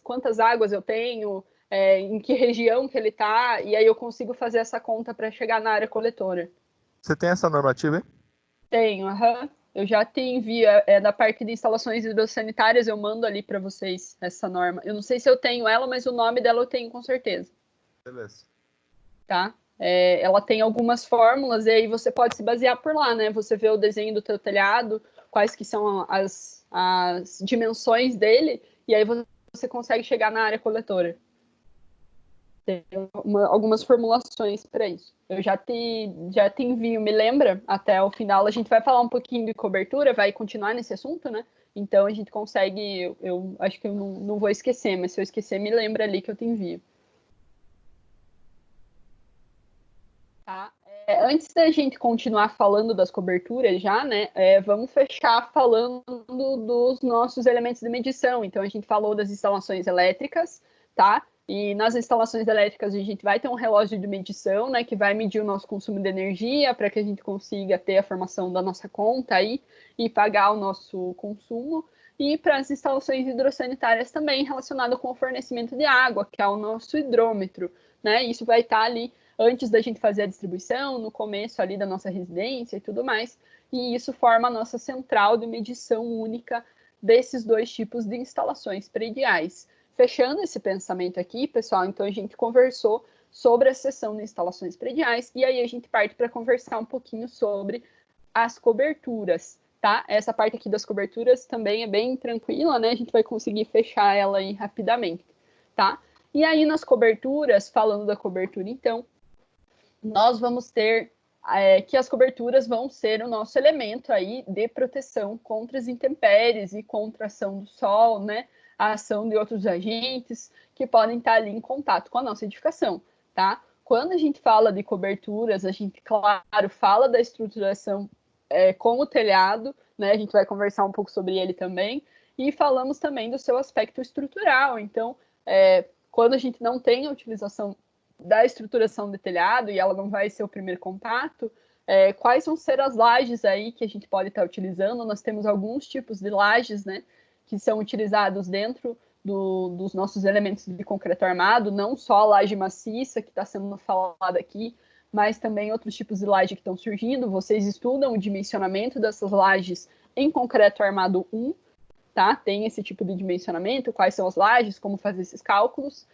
quantas águas eu tenho, em que região que ele está, e aí eu consigo fazer essa conta para chegar na área coletora. Você tem essa normativa, hein? Tenho, aham. Eu já te envio, da parte de instalações hidrossanitárias, eu mando ali para vocês essa norma. Eu não sei se eu tenho ela, mas o nome dela eu tenho com certeza. Beleza. Tá? Ela tem algumas fórmulas e aí você pode se basear por lá, né? Você vê o desenho do teu telhado, quais que são as dimensões dele, e aí você consegue chegar na área coletora. Tem algumas formulações para isso. Eu já te envio, me lembra? Até o final a gente vai falar um pouquinho de cobertura, vai continuar nesse assunto, né? Então a gente consegue, eu acho que eu não vou esquecer, mas se eu esquecer, me lembra ali que eu te envio. Tá? Antes da gente continuar falando das coberturas já, né, vamos fechar falando dos nossos elementos de medição. Então, a gente falou das instalações elétricas, tá? E nas instalações elétricas a gente vai ter um relógio de medição, né, que vai medir o nosso consumo de energia para que a gente consiga ter a formação da nossa conta aí e pagar o nosso consumo. E para as instalações hidrossanitárias também relacionado com o fornecimento de água, que é o nosso hidrômetro, né? Isso vai estar ali antes da gente fazer a distribuição, no começo ali da nossa residência e tudo mais, e isso forma a nossa central de medição única desses dois tipos de instalações prediais. Fechando esse pensamento aqui, pessoal, então a gente conversou sobre a seção de instalações prediais, e aí a gente parte para conversar um pouquinho sobre as coberturas, tá? Essa parte aqui das coberturas também é bem tranquila, né? A gente vai conseguir fechar ela aí rapidamente, tá? E aí nas coberturas, falando da cobertura então, nós vamos ter que as coberturas vão ser o nosso elemento aí de proteção contra as intempéries e contra a ação do sol, né? A ação de outros agentes que podem estar ali em contato com a nossa edificação, tá? Quando a gente fala de coberturas, a gente, claro, fala da estruturação com o telhado, né? A gente vai conversar um pouco sobre ele também, e falamos também do seu aspecto estrutural. Então, quando a gente não tem a utilização da estruturação de telhado, e ela não vai ser o primeiro contato, quais vão ser as lajes aí que a gente pode estar utilizando? Nós temos alguns tipos de lajes, né, que são utilizados dentro dos nossos elementos de concreto armado, não só a laje maciça, que está sendo falada aqui, mas também outros tipos de laje que estão surgindo. Vocês estudam o dimensionamento dessas lajes em concreto armado 1, tá? Tem esse tipo de dimensionamento, quais são as lajes, como fazer esses cálculos.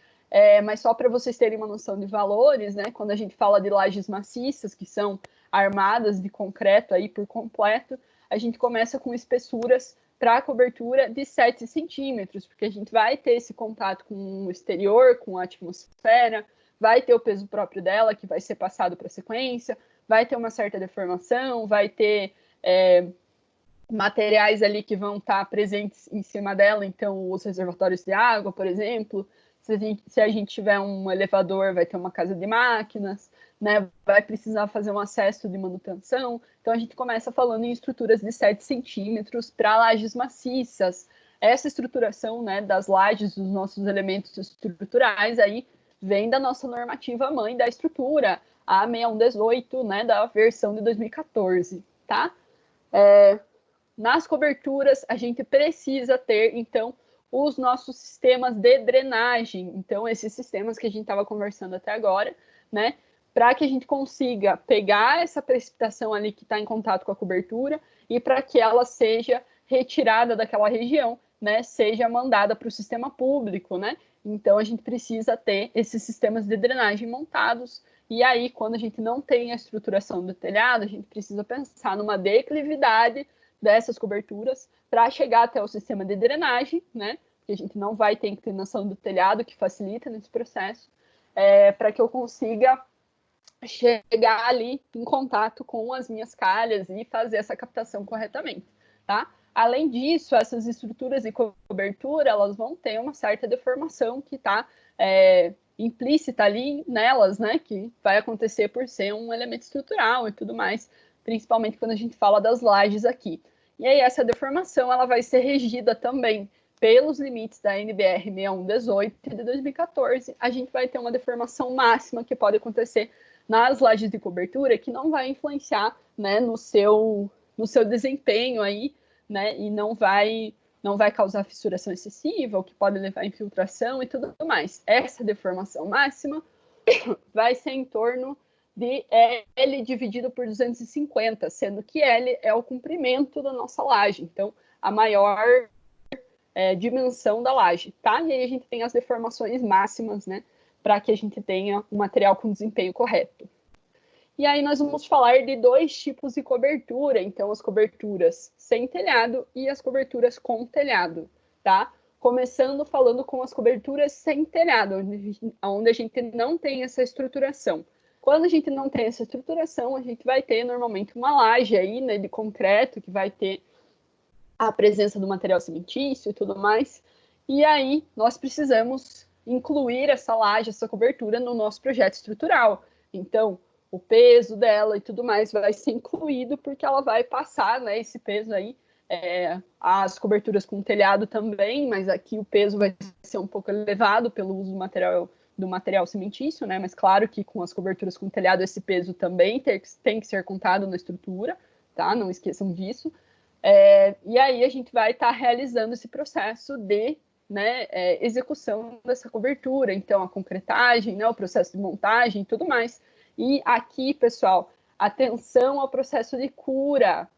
Mas só para vocês terem uma noção de valores, né? Quando a gente fala de lajes maciças, que são armadas de concreto aí por completo, a gente começa com espessuras para a cobertura de 7 centímetros, porque a gente vai ter esse contato com o exterior, com a atmosfera, vai ter o peso próprio dela, que vai ser passado para a sequência, vai ter uma certa deformação, vai ter materiais ali que vão estar presentes em cima dela, então os reservatórios de água, por exemplo. Se a gente tiver um elevador, vai ter uma casa de máquinas, né? Vai precisar fazer um acesso de manutenção. Então, a gente começa falando em estruturas de 7 centímetros para lajes maciças. Essa estruturação, né, das lajes, dos nossos elementos estruturais, aí vem da nossa normativa mãe da estrutura, a 6118, né, da versão de 2014, tá? Nas coberturas, a gente precisa ter, então, os nossos sistemas de drenagem. Então, esses sistemas que a gente estava conversando até agora, né? Para que a gente consiga pegar essa precipitação ali que está em contato com a cobertura e para que ela seja retirada daquela região, né? Seja mandada para o sistema público, né? Então, a gente precisa ter esses sistemas de drenagem montados. E aí, quando a gente não tem a estruturação do telhado, a gente precisa pensar numa declividade dessas coberturas para chegar até o sistema de drenagem, né? Porque a gente não vai ter inclinação do telhado, que facilita nesse processo, para que eu consiga chegar ali em contato com as minhas calhas e fazer essa captação corretamente, tá? Além disso, essas estruturas de cobertura, elas vão ter uma certa deformação que está implícita ali nelas, né? Que vai acontecer por ser um elemento estrutural e tudo mais, principalmente quando a gente fala das lajes aqui. E aí essa deformação ela vai ser regida também pelos limites da NBR 6118 de 2014. A gente vai ter uma deformação máxima que pode acontecer nas lajes de cobertura, que não vai influenciar, né, no seu desempenho aí, né, e não vai causar fissuração excessiva, o que pode levar a infiltração e tudo mais. Essa deformação máxima vai ser em torno de L dividido por 250, sendo que L é o comprimento da nossa laje, então a maior dimensão da laje, tá? E aí a gente tem as deformações máximas, né, para que a gente tenha um material com desempenho correto. E aí nós vamos falar de 2 tipos de cobertura, então as coberturas sem telhado e as coberturas com telhado, tá? Começando falando com as coberturas sem telhado, onde a gente não tem essa estruturação. Quando a gente não tem essa estruturação, a gente vai ter normalmente uma laje aí, né, de concreto, que vai ter a presença do material cimentício e tudo mais. E aí nós precisamos incluir essa laje, essa cobertura no nosso projeto estrutural. Então, o peso dela e tudo mais vai ser incluído, porque ela vai passar, né, esse peso aí, as coberturas com telhado também, mas aqui o peso vai ser um pouco elevado pelo uso do material cimentício, né? Mas claro que com as coberturas com telhado esse peso também tem que ser contado na estrutura, tá? Não esqueçam disso. E aí a gente vai estar realizando esse processo de, né, execução dessa cobertura, então a concretagem, né, o processo de montagem e tudo mais. E aqui, pessoal, atenção ao processo de cura.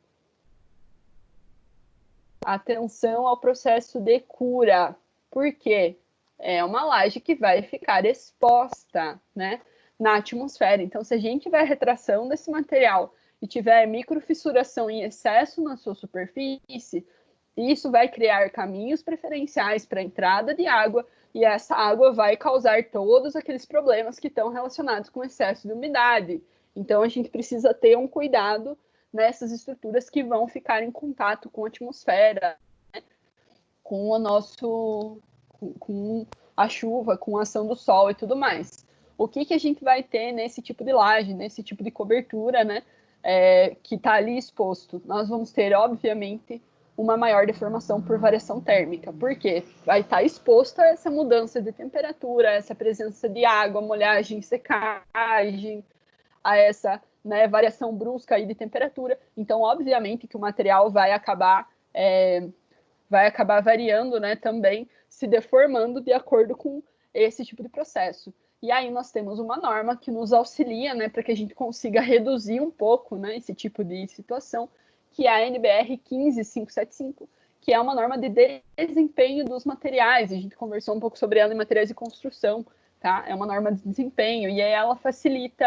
Atenção ao processo de cura. Por quê? É uma laje que vai ficar exposta, né, na atmosfera. Então, se a gente tiver retração desse material e tiver microfissuração em excesso na sua superfície, isso vai criar caminhos preferenciais para a entrada de água, e essa água vai causar todos aqueles problemas que estão relacionados com excesso de umidade. Então, a gente precisa ter um cuidado nessas estruturas que vão ficar em contato com a atmosfera, né? Com o nosso, com a chuva, com a ação do sol e tudo mais. O que a gente vai ter nesse tipo de laje, nesse tipo de cobertura, né? Que está ali exposto? Nós vamos ter, obviamente, uma maior deformação por variação térmica, porque vai estar exposto a essa mudança de temperatura, essa presença de água, molhagem, secagem, a essa, né, variação brusca aí de temperatura. Então, obviamente, que o material vai acabar variando, né, também se deformando de acordo com esse tipo de processo. E aí nós temos uma norma que nos auxilia, né, para que a gente consiga reduzir um pouco, né, esse tipo de situação, que é a NBR 15575, que é uma norma de desempenho dos materiais. A gente conversou um pouco sobre ela em materiais de construção, tá? É uma norma de desempenho, e aí ela facilita,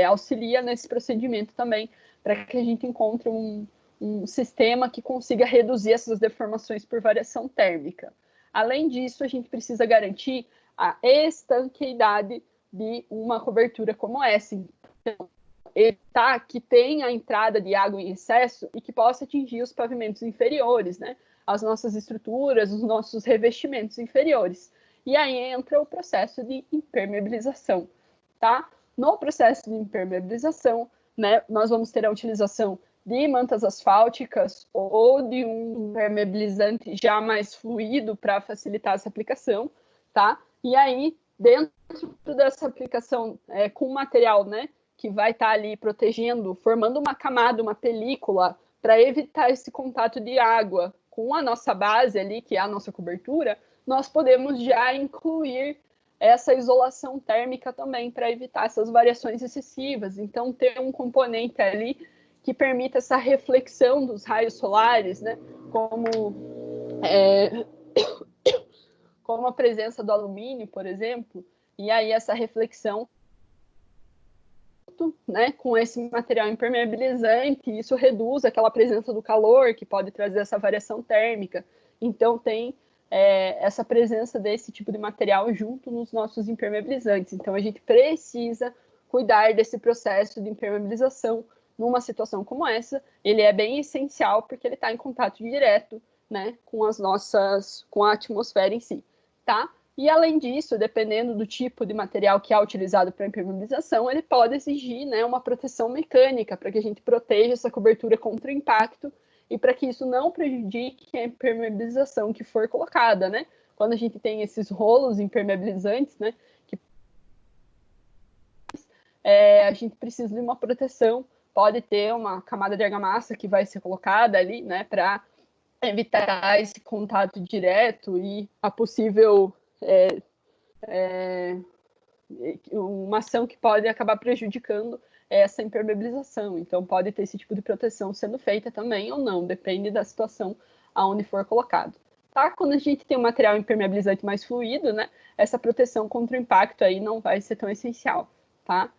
auxilia nesse procedimento também, para que a gente encontre um sistema que consiga reduzir essas deformações por variação térmica. Além disso, a gente precisa garantir a estanqueidade de uma cobertura como essa. Então, evitar que tenha a entrada de água em excesso e que possa atingir os pavimentos inferiores, né? As nossas estruturas, os nossos revestimentos inferiores. E aí entra o processo de impermeabilização, tá? No processo de impermeabilização, né, nós vamos ter a utilização de mantas asfálticas ou de um impermeabilizante já mais fluido para facilitar essa aplicação, tá? E aí, dentro dessa aplicação com material, né, que vai estar ali protegendo, formando uma camada, uma película, para evitar esse contato de água com a nossa base ali, que é a nossa cobertura, nós podemos já incluir essa isolação térmica também, para evitar essas variações excessivas. Então, ter um componente ali que permita essa reflexão dos raios solares, né, como a presença do alumínio, por exemplo, e aí essa reflexão, né, com esse material impermeabilizante, isso reduz aquela presença do calor, que pode trazer essa variação térmica. Então, tem essa presença desse tipo de material junto nos nossos impermeabilizantes. Então, a gente precisa cuidar desse processo de impermeabilização numa situação como essa. Ele é bem essencial, porque ele está em contato direto, né, com a atmosfera em si, tá? E, além disso, dependendo do tipo de material que é utilizado para impermeabilização, ele pode exigir, né, uma proteção mecânica, para que a gente proteja essa cobertura contra o impacto e para que isso não prejudique a impermeabilização que for colocada, né? Quando a gente tem esses rolos impermeabilizantes, né, a gente precisa de uma proteção. Pode ter uma camada de argamassa que vai ser colocada ali, né, para evitar esse contato direto e a possível uma ação que pode acabar prejudicando essa impermeabilização. Então, pode ter esse tipo de proteção sendo feita também ou não, depende da situação aonde for colocado. Tá? Quando a gente tem um material impermeabilizante mais fluido, né, essa proteção contra o impacto aí não vai ser tão essencial, tá?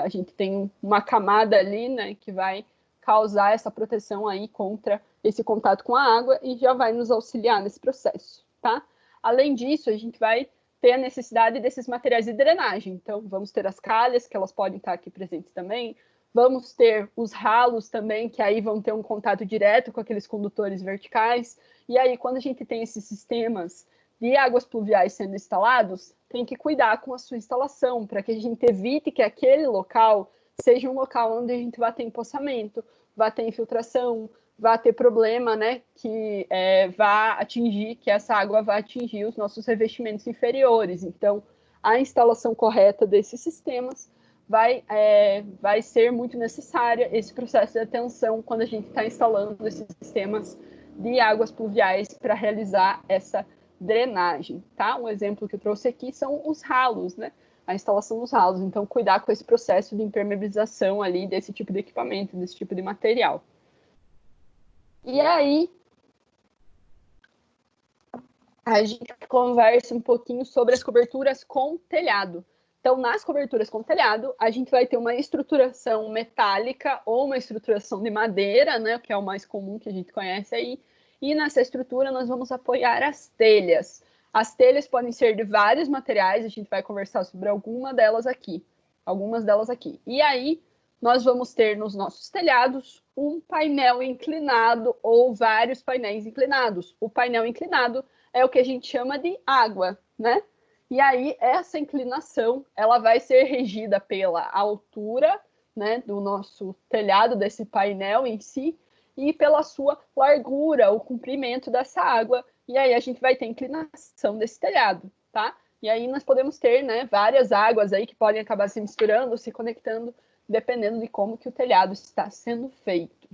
A gente tem uma camada ali, né, que vai causar essa proteção aí contra esse contato com a água e já vai nos auxiliar nesse processo, tá? Além disso, a gente vai ter a necessidade desses materiais de drenagem. Então, vamos ter as calhas, que elas podem estar aqui presentes também. Vamos ter os ralos também, que aí vão ter um contato direto com aqueles condutores verticais. E aí, quando a gente tem esses sistemas de águas pluviais sendo instalados, tem que cuidar com a sua instalação, para que a gente evite que aquele local seja um local onde a gente vai ter empoçamento, vai ter infiltração, vai ter problema, né, que que essa água vai atingir os nossos revestimentos inferiores. Então, a instalação correta desses sistemas vai ser muito necessária, esse processo de atenção, quando a gente está instalando esses sistemas de águas pluviais para realizar essa drenagem, tá? Um exemplo que eu trouxe aqui são os ralos, né? A instalação dos ralos. Então, cuidar com esse processo de impermeabilização ali desse tipo de equipamento, desse tipo de material. E aí, a gente conversa um pouquinho sobre as coberturas com telhado. Então, nas coberturas com telhado, a gente vai ter uma estruturação metálica ou uma estruturação de madeira, né, que é o mais comum que a gente conhece aí. E nessa estrutura nós vamos apoiar as telhas. As telhas podem ser de vários materiais, a gente vai conversar sobre algumas delas aqui. E aí, nós vamos ter nos nossos telhados um painel inclinado ou vários painéis inclinados. O painel inclinado é o que a gente chama de água, né? E aí, essa inclinação, ela vai ser regida pela altura, né, do nosso telhado, desse painel em si, e pela sua largura, o comprimento dessa água. E aí, a gente vai ter inclinação desse telhado, tá? E aí, nós podemos ter, né, várias águas aí que podem acabar se misturando, se conectando, dependendo de como que o telhado está sendo feito.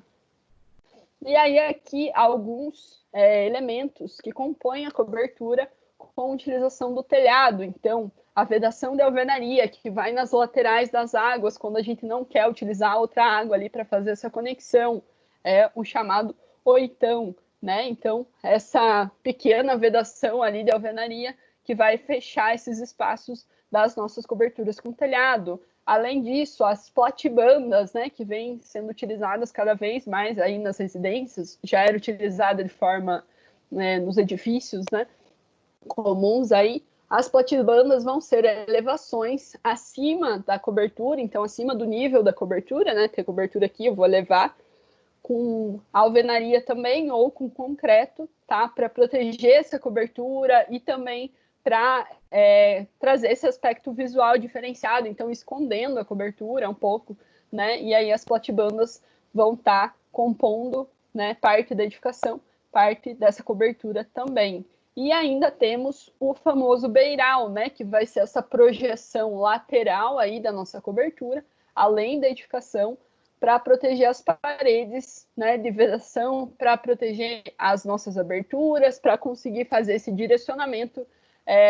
E aí, aqui, alguns elementos que compõem a cobertura com utilização do telhado. Então, a vedação de alvenaria, que vai nas laterais das águas, quando a gente não quer utilizar outra água ali para fazer essa conexão, é o chamado oitão, né? Então, essa pequena vedação ali de alvenaria que vai fechar esses espaços das nossas coberturas com telhado. Além disso, as platibandas, né, que vêm sendo utilizadas cada vez mais aí nas residências, já era utilizada de forma, né, nos edifícios, né, comuns aí, as platibandas vão ser elevações acima da cobertura, então acima do nível da cobertura, né? Tem cobertura aqui, eu vou elevar com alvenaria também ou com concreto, tá? Para proteger essa cobertura e também para trazer esse aspecto visual diferenciado, então escondendo a cobertura um pouco, né? E aí as platibandas vão estar compondo, né, parte da edificação, parte dessa cobertura também. E ainda temos o famoso beiral, né, que vai ser essa projeção lateral aí da nossa cobertura, além da edificação, para proteger as paredes, né, de vedação, para proteger as nossas aberturas, para conseguir fazer esse direcionamento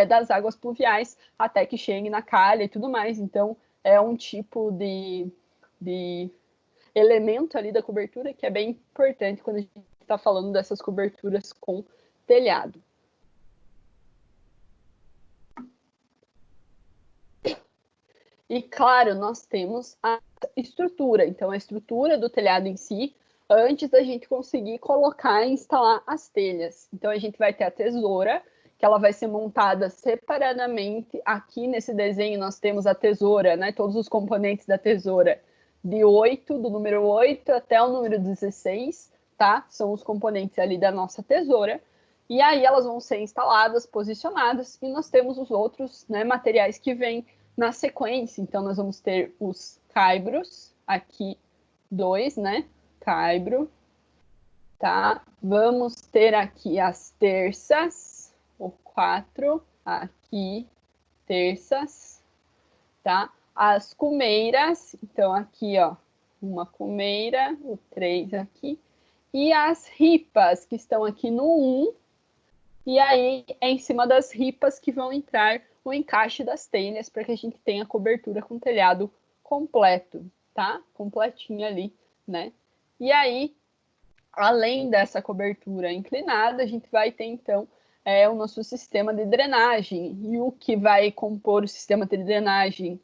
das águas pluviais até que chegue na calha e tudo mais. Então, é um tipo de elemento ali da cobertura que é bem importante quando a gente está falando dessas coberturas com telhado. E, claro, nós temos a estrutura. Então, a estrutura do telhado em si, antes da gente conseguir colocar e instalar as telhas. Então, a gente vai ter a tesoura, que ela vai ser montada separadamente. Aqui nesse desenho, nós temos a tesoura, né? Todos os componentes da tesoura de 8, do número 8 até o número 16, tá? São os componentes ali da nossa tesoura. E aí, elas vão ser instaladas, posicionadas, e nós temos os outros, né, materiais que vêm na sequência. Então, nós vamos ter os caibros, aqui 2, né? Caibro, tá? Vamos ter aqui as terças, o 4, aqui, terças, tá? As cumeiras, então aqui, ó, uma cumeira, o 3 aqui, e as ripas, que estão aqui no 1, e aí é em cima das ripas que vão entrar o encaixe das telhas para que a gente tenha cobertura com telhado completo, tá? Completinho ali, né? E aí, além dessa cobertura inclinada, a gente vai ter, então, o nosso sistema de drenagem. E o que vai compor o sistema de drenagem,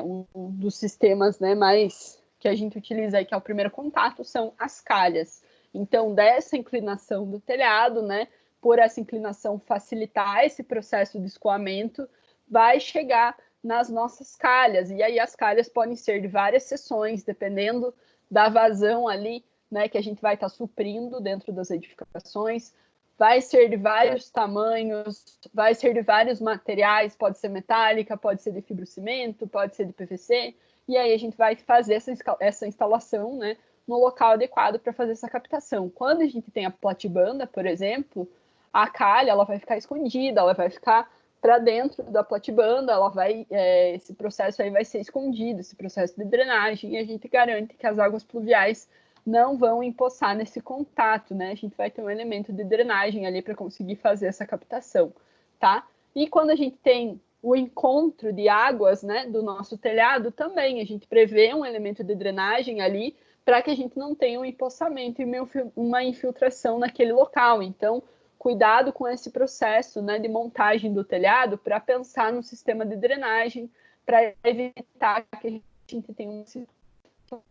um dos sistemas, né, mais que a gente utiliza aí, que é o primeiro contato, são as calhas. Então, dessa inclinação do telhado, né, por essa inclinação facilitar esse processo de escoamento, vai chegar nas nossas calhas. E aí as calhas podem ser de várias seções, dependendo da vazão ali, né, que a gente vai estar suprindo dentro das edificações. Vai ser de vários tamanhos, vai ser de vários materiais, pode ser metálica, pode ser de fibrocimento, pode ser de PVC. E aí a gente vai fazer essa instalação, né, no local adequado para fazer essa captação. Quando a gente tem a platibanda, por exemplo, a calha ela vai ficar escondida, ela vai ficar para dentro da platibanda, ela vai, esse processo aí vai ser escondido, esse processo de drenagem, e a gente garante que as águas pluviais não vão empoçar nesse contato, né? A gente vai ter um elemento de drenagem ali para conseguir fazer essa captação, tá? E quando a gente tem o encontro de águas, né, do nosso telhado, também a gente prevê um elemento de drenagem ali para que a gente não tenha um empoçamento e uma infiltração naquele local. Então, cuidado com esse processo, né, de montagem do telhado para pensar no sistema de drenagem, para evitar que a gente tenha uma situação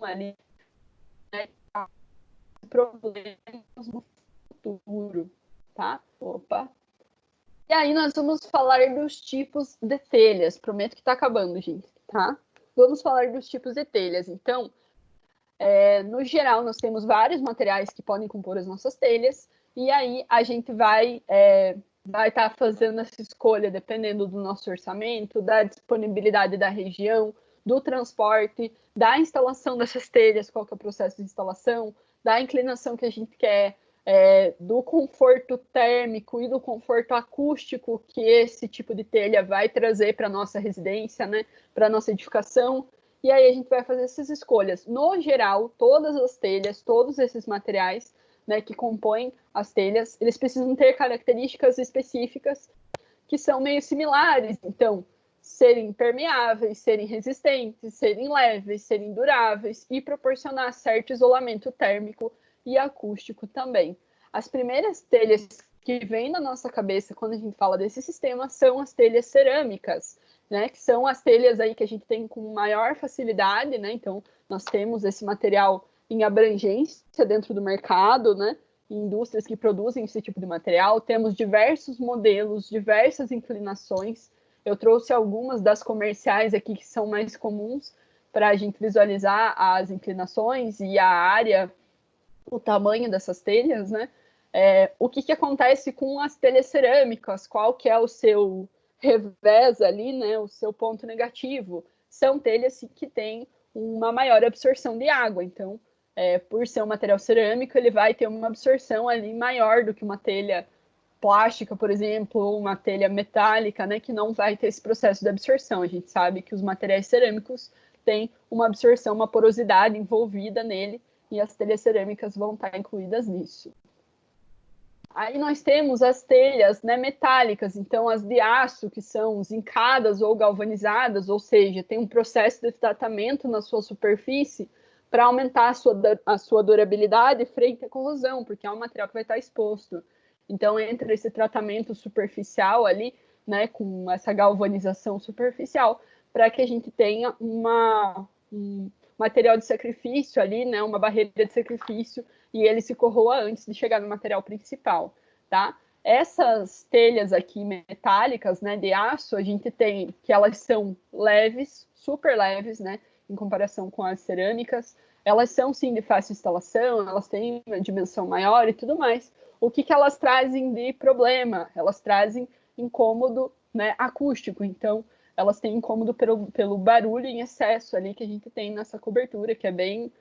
ali, né, problemas no futuro, tá? Opa! E aí nós vamos falar dos tipos de telhas. Prometo que tá acabando, gente, tá? vamos falar dos tipos de telhas. Então, no geral, nós temos vários materiais que podem compor as nossas telhas, e aí a gente vai estar fazendo essa escolha dependendo do nosso orçamento, da disponibilidade da região, do transporte, da instalação dessas telhas, qual que é o processo de instalação, da inclinação que a gente quer, do conforto térmico e do conforto acústico que esse tipo de telha vai trazer para a nossa residência, né, para a nossa edificação. E aí a gente vai fazer essas escolhas. No geral, todas as telhas, todos esses materiais, né, que compõem as telhas, eles precisam ter características específicas que são meio similares. Então, serem impermeáveis, serem resistentes, serem leves, serem duráveis e proporcionar certo isolamento térmico e acústico também. As primeiras telhas que vêm na nossa cabeça quando a gente fala desse sistema são as telhas cerâmicas, né, que são as telhas aí que a gente tem com maior facilidade, né? Então, nós temos esse material em abrangência dentro do mercado, né? Indústrias que produzem esse tipo de material. Temos diversos modelos, diversas inclinações. Eu trouxe algumas das comerciais aqui que são mais comuns para a gente visualizar as inclinações e a área, o tamanho dessas telhas, né? O que acontece com as telhas cerâmicas? Qual que é o seu revés ali, né? O seu ponto negativo? São telhas que têm uma maior absorção de água. Então, por ser um material cerâmico, ele vai ter uma absorção ali maior do que uma telha plástica, por exemplo, ou uma telha metálica, né, que não vai ter esse processo de absorção. A gente sabe que os materiais cerâmicos têm uma absorção, uma porosidade envolvida nele, e as telhas cerâmicas vão estar incluídas nisso. Aí nós temos as telhas, né, metálicas, então as de aço, que são zincadas ou galvanizadas, ou seja, tem um processo de tratamento na sua superfície para aumentar a sua durabilidade frente à corrosão, porque é um material que vai estar exposto. Então, entra esse tratamento superficial ali, né, com essa galvanização superficial, para que a gente tenha um material de sacrifício ali, né, uma barreira de sacrifício, e ele se corroa antes de chegar no material principal, tá? Essas telhas aqui metálicas, né, de aço, a gente tem que elas são leves, super leves, né, em comparação com as cerâmicas. Elas são, sim, de fácil instalação, elas têm uma dimensão maior e tudo mais. O que elas trazem de problema? Elas trazem incômodo, né, acústico. Então, elas têm incômodo pelo barulho em excesso ali que a gente tem nessa cobertura, que é bem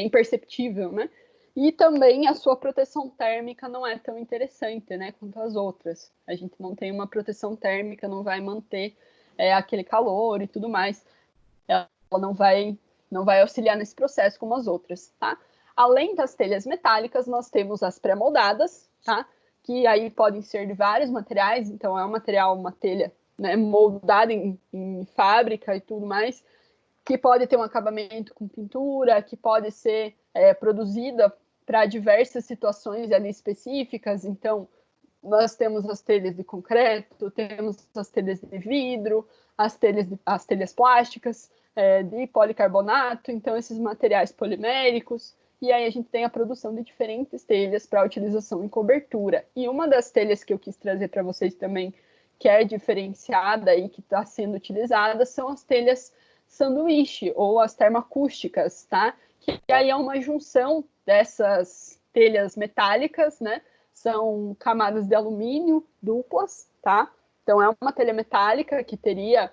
perceptível, né? E também a sua proteção térmica não é tão interessante, né, quanto as outras. A gente não tem uma proteção térmica, não vai manter aquele calor e tudo mais. Ela não vai auxiliar nesse processo como as outras, tá? Além das telhas metálicas, nós temos as pré-moldadas, tá? Que aí podem ser de vários materiais, então é um material, uma telha, né, moldada em fábrica e tudo mais, que pode ter um acabamento com pintura, que pode ser produzida para diversas situações ali específicas. Então, nós temos as telhas de concreto, temos as telhas de vidro, as telhas plásticas, de policarbonato, então esses materiais poliméricos, e aí a gente tem a produção de diferentes telhas para utilização em cobertura. E uma das telhas que eu quis trazer para vocês também, que é diferenciada e que está sendo utilizada, são as telhas sanduíche ou as termoacústicas, tá? Que aí é uma junção dessas telhas metálicas, né? São camadas de alumínio duplas, tá? Então é uma telha metálica que teria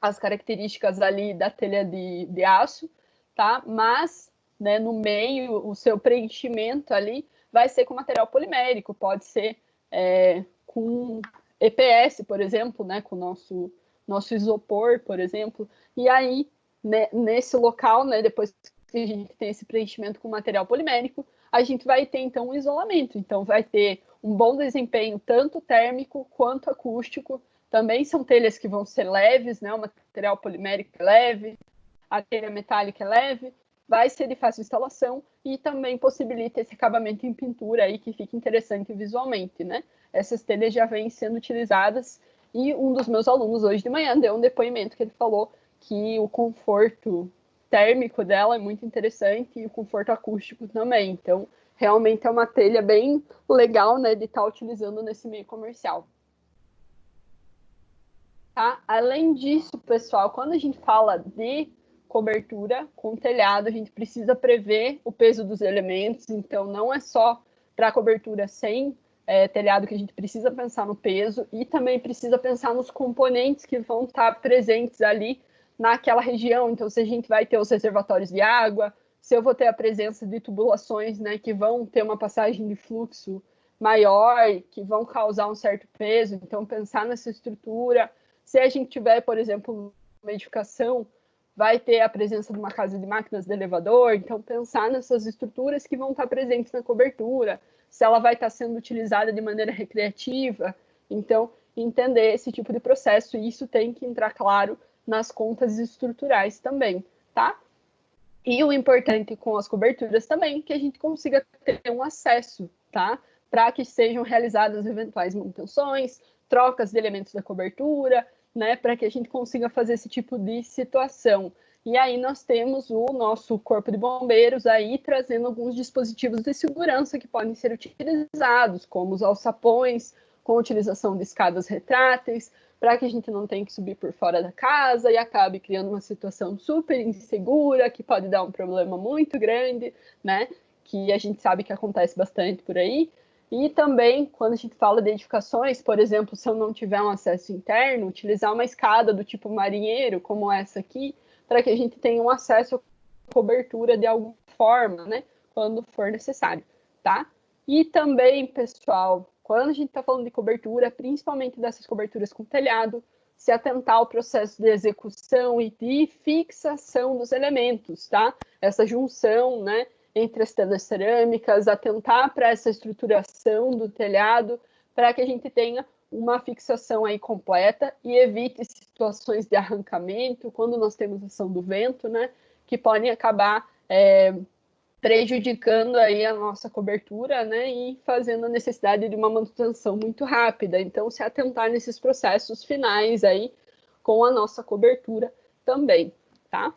as características ali da telha de aço, tá? Mas, né, no meio, o seu preenchimento ali vai ser com material polimérico, pode ser com EPS, por exemplo, né, com o nosso isopor, por exemplo, e aí, né, nesse local, né, depois que a gente tem esse preenchimento com material polimérico, a gente vai ter, então, um isolamento, então vai ter um bom desempenho, tanto térmico quanto acústico. Também são telhas que vão ser leves, né, o material polimérico é leve, a telha metálica é leve, vai ser de fácil instalação e também possibilita esse acabamento em pintura aí que fica interessante visualmente, né? Essas telhas já vêm sendo utilizadas e um dos meus alunos hoje de manhã deu um depoimento que ele falou que o conforto térmico dela é muito interessante e o conforto acústico também. Então, realmente é uma telha bem legal, né, de estar utilizando nesse meio comercial. Tá? Além disso, pessoal, quando a gente fala de cobertura com telhado, a gente precisa prever o peso dos elementos, então não é só para cobertura sem telhado que a gente precisa pensar no peso, e também precisa pensar nos componentes que vão estar presentes ali naquela região. Então, se a gente vai ter os reservatórios de água, se eu vou ter a presença de tubulações, né, que vão ter uma passagem de fluxo maior, que vão causar um certo peso, então pensar nessa estrutura. Se a gente tiver, por exemplo, uma edificação, vai ter a presença de uma casa de máquinas de elevador, então pensar nessas estruturas que vão estar presentes na cobertura, se ela vai estar sendo utilizada de maneira recreativa, então entender esse tipo de processo, e isso tem que entrar, claro, nas contas estruturais também, tá? E o importante com as coberturas também, que a gente consiga ter um acesso, tá? Para que sejam realizadas eventuais manutenções, trocas de elementos da cobertura, né, para que a gente consiga fazer esse tipo de situação. E aí nós temos o nosso corpo de bombeiros aí trazendo alguns dispositivos de segurança que podem ser utilizados, como os alçapões, com utilização de escadas retráteis, para que a gente não tenha que subir por fora da casa e acabe criando uma situação super insegura, que pode dar um problema muito grande, né, que a gente sabe que acontece bastante por aí. E também, quando a gente fala de edificações, por exemplo, se eu não tiver um acesso interno, utilizar uma escada do tipo marinheiro, como essa aqui, para que a gente tenha um acesso à cobertura de alguma forma, né, quando for necessário, tá? E também, pessoal, quando a gente está falando de cobertura, principalmente dessas coberturas com telhado, se atentar ao processo de execução e de fixação dos elementos, tá? Essa junção, né, entre as telhas cerâmicas, atentar para essa estruturação do telhado, para que a gente tenha uma fixação aí completa e evite situações de arrancamento, quando nós temos ação do vento, né, que podem acabar prejudicando aí a nossa cobertura, né, e fazendo a necessidade de uma manutenção muito rápida. Então, se atentar nesses processos finais aí com a nossa cobertura também, tá?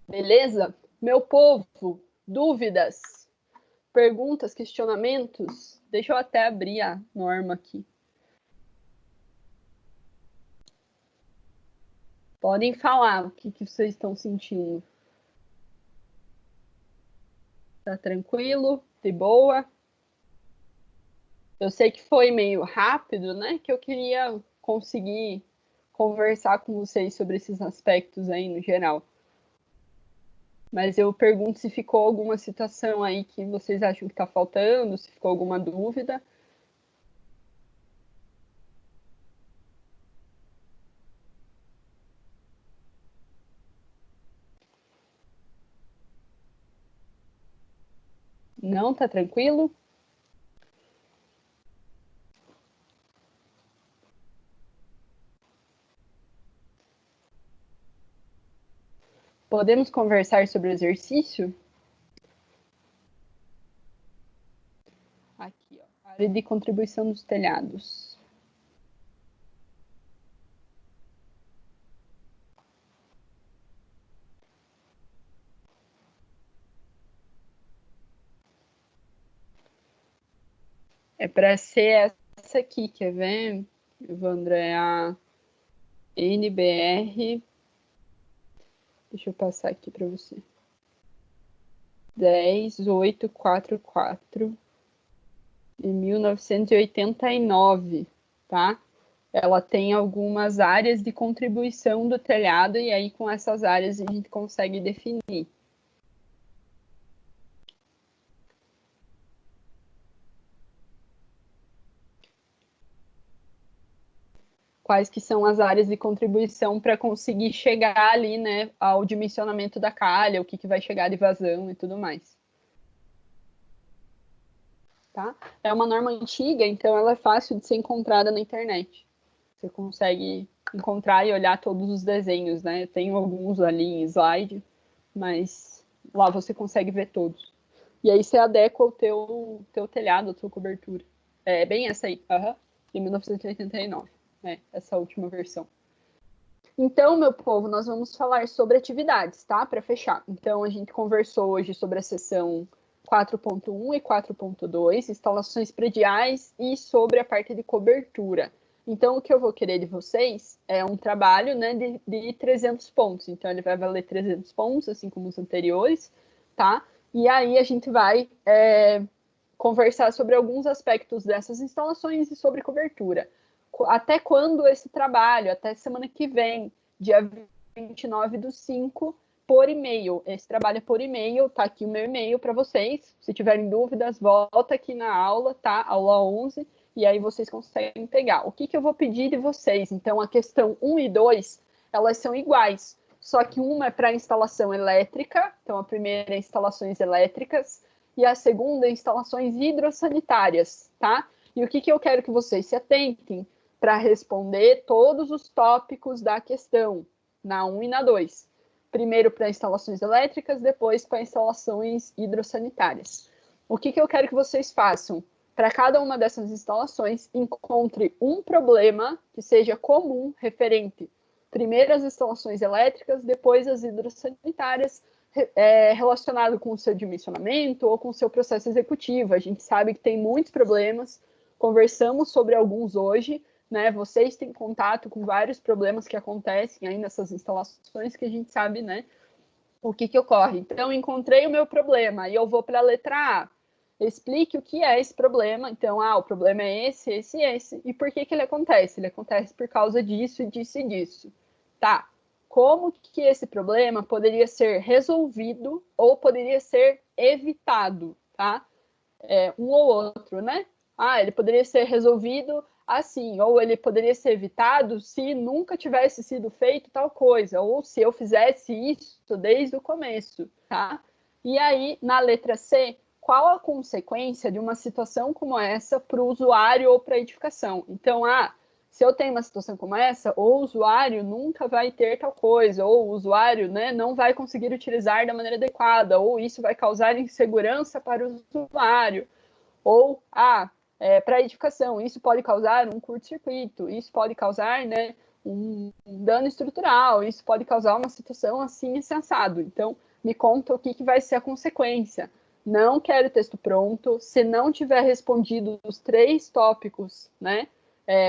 Beleza? Meu povo, dúvidas, perguntas, questionamentos? Deixa eu até abrir a norma aqui. Podem falar o que vocês estão sentindo. Tá tranquilo? De boa? Eu sei que foi meio rápido, né? Que eu queria conseguir conversar com vocês sobre esses aspectos aí no geral. Mas eu pergunto se ficou alguma situação aí que vocês acham que está faltando, se ficou alguma dúvida. Não, tá tranquilo? Podemos conversar sobre o exercício? Aqui, ó, área de contribuição dos telhados. É para ser essa aqui, quer ver? Evandro, é a NBR. Deixa eu passar aqui para você. 10844 de 1989, tá? Ela tem algumas áreas de contribuição do telhado e aí com essas áreas a gente consegue definir. Quais que são as áreas de contribuição para conseguir chegar ali, né, ao dimensionamento da calha, o que vai chegar de vazão e tudo mais. Tá? É uma norma antiga, então ela é fácil de ser encontrada na internet. Você consegue encontrar e olhar todos os desenhos, né? Eu tenho alguns ali em slide, mas lá você consegue ver todos. E aí você adequa o teu telhado, a tua cobertura. É bem essa aí, de 1989. Essa última versão. Então, meu povo, nós vamos falar sobre atividades, tá? Para fechar. Então, a gente conversou hoje sobre a sessão 4.1 e 4.2, instalações prediais e sobre a parte de cobertura. Então, o que eu vou querer de vocês é um trabalho, né, de 300 pontos. Então, ele vai valer 300 pontos, assim como os anteriores, tá? E aí a gente vai conversar sobre alguns aspectos dessas instalações e sobre cobertura. Até quando esse trabalho? Até semana que vem, dia 29/5, por e-mail. Esse trabalho é por e-mail, tá aqui o meu e-mail para vocês. Se tiverem dúvidas, volta aqui na aula, tá? Aula 11, e aí vocês conseguem pegar. O que eu vou pedir de vocês? Então, a questão 1 e 2, elas são iguais, só que uma é para instalação elétrica, então a primeira é instalações elétricas, e a segunda é instalações hidrossanitárias, tá? E o que eu quero que vocês se atentem para responder todos os tópicos da questão, na 1 e na 2. Primeiro para instalações elétricas, depois para instalações hidrossanitárias. O que eu quero que vocês façam? Para cada uma dessas instalações, encontre um problema que seja comum, referente primeiro às instalações elétricas, depois às hidrossanitárias, relacionado com o seu dimensionamento ou com o seu processo executivo. A gente sabe que tem muitos problemas, conversamos sobre alguns hoje, né? Vocês têm contato com vários problemas que acontecem aí nessas instalações que a gente sabe, né? O que ocorre. Então, encontrei o meu problema e eu vou para a letra A. Explique o que é esse problema. Então, o problema é esse, esse e esse. E por que ele acontece? Ele acontece por causa disso, disso e disso. Tá. Como que esse problema poderia ser resolvido ou poderia ser evitado, tá? Um ou outro, né? Ele poderia ser resolvido assim, ou ele poderia ser evitado se nunca tivesse sido feito tal coisa, ou se eu fizesse isso desde o começo, tá? E aí, na letra C, qual a consequência de uma situação como essa para o usuário ou para a edificação? Então, se eu tenho uma situação como essa, o usuário nunca vai ter tal coisa, ou o usuário, né, não vai conseguir utilizar da maneira adequada, ou isso vai causar insegurança para o usuário, ou para a edificação, isso pode causar um curto-circuito, isso pode causar, né, um dano estrutural, isso pode causar uma situação assim insensado. Então, me conta o que vai ser a consequência. Não quero texto pronto. Se não tiver respondido os 3 tópicos, né,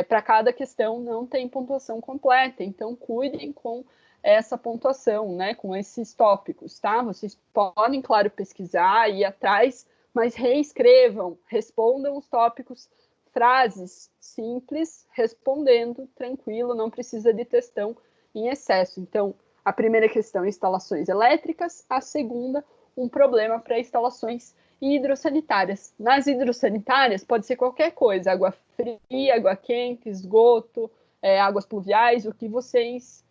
para cada questão, não tem pontuação completa. Então, cuidem com essa pontuação, né, com esses tópicos, tá? Vocês podem, claro, pesquisar, ir atrás, mas reescrevam, respondam os tópicos, frases simples, respondendo, tranquilo, não precisa de textão em excesso. Então, a primeira questão, instalações elétricas, a segunda, um problema para instalações hidrossanitárias. Nas hidrossanitárias, pode ser qualquer coisa, água fria, água quente, esgoto, águas pluviais, o que vocês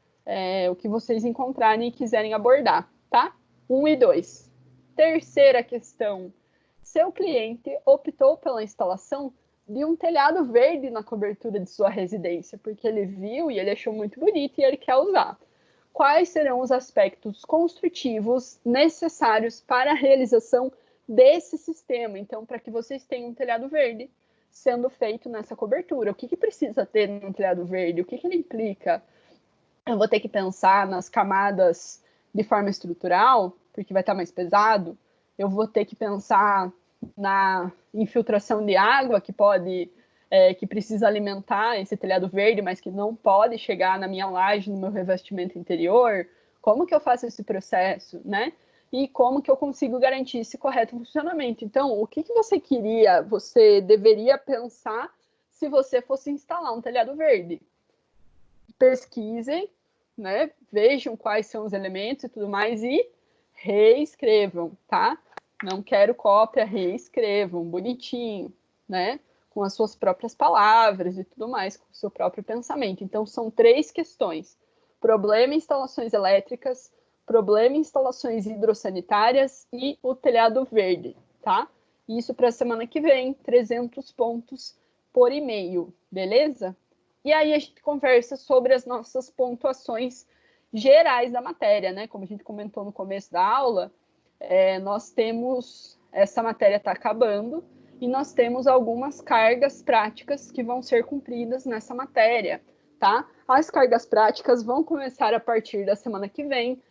encontrarem e quiserem abordar, tá? 1 e 2. Terceira questão, seu cliente optou pela instalação de um telhado verde na cobertura de sua residência, porque ele viu e ele achou muito bonito e ele quer usar. Quais serão os aspectos construtivos necessários para a realização desse sistema? Então, para que vocês tenham um telhado verde sendo feito nessa cobertura. O que precisa ter num telhado verde? O que ele implica? Eu vou ter que pensar nas camadas de forma estrutural, porque vai estar mais pesado. Eu vou ter que pensar na infiltração de água que precisa alimentar esse telhado verde, mas que não pode chegar na minha laje, no meu revestimento interior. Como que eu faço esse processo, né? E como que eu consigo garantir esse correto funcionamento? Então, o que você deveria pensar se você fosse instalar um telhado verde? Pesquisem, né? Vejam quais são os elementos e tudo mais e reescrevam, tá? Não quero cópia, reescrevam, bonitinho, né? Com as suas próprias palavras e tudo mais, com o seu próprio pensamento. Então, são 3 questões. Problema em instalações elétricas, problema em instalações hidrossanitárias e o telhado verde, tá? Isso para a semana que vem, 300 pontos por e-mail, beleza? E aí a gente conversa sobre as nossas pontuações gerais da matéria, né? Como a gente comentou no começo da aula, essa matéria está acabando e nós temos algumas cargas práticas que vão ser cumpridas nessa matéria, tá? As cargas práticas vão começar a partir da semana que vem,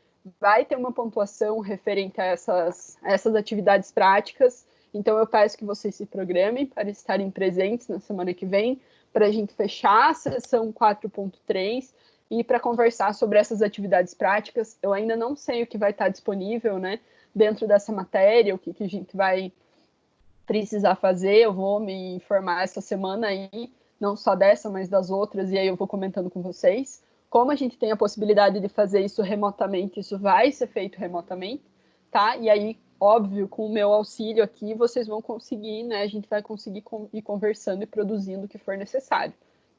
vai ter uma pontuação referente a essas atividades práticas. Então, eu peço que vocês se programem para estarem presentes na semana que vem, para a gente fechar a sessão 4.3 e para conversar sobre essas atividades práticas. Eu ainda não sei o que vai estar disponível, né, dentro dessa matéria, o que a gente vai precisar fazer. Eu vou me informar essa semana aí, não só dessa, mas das outras, e aí eu vou comentando com vocês. Como a gente tem a possibilidade de fazer isso remotamente, isso vai ser feito remotamente, tá? E aí, óbvio, com o meu auxílio aqui, vocês vão conseguir, né? A gente vai conseguir ir conversando e produzindo o que for necessário,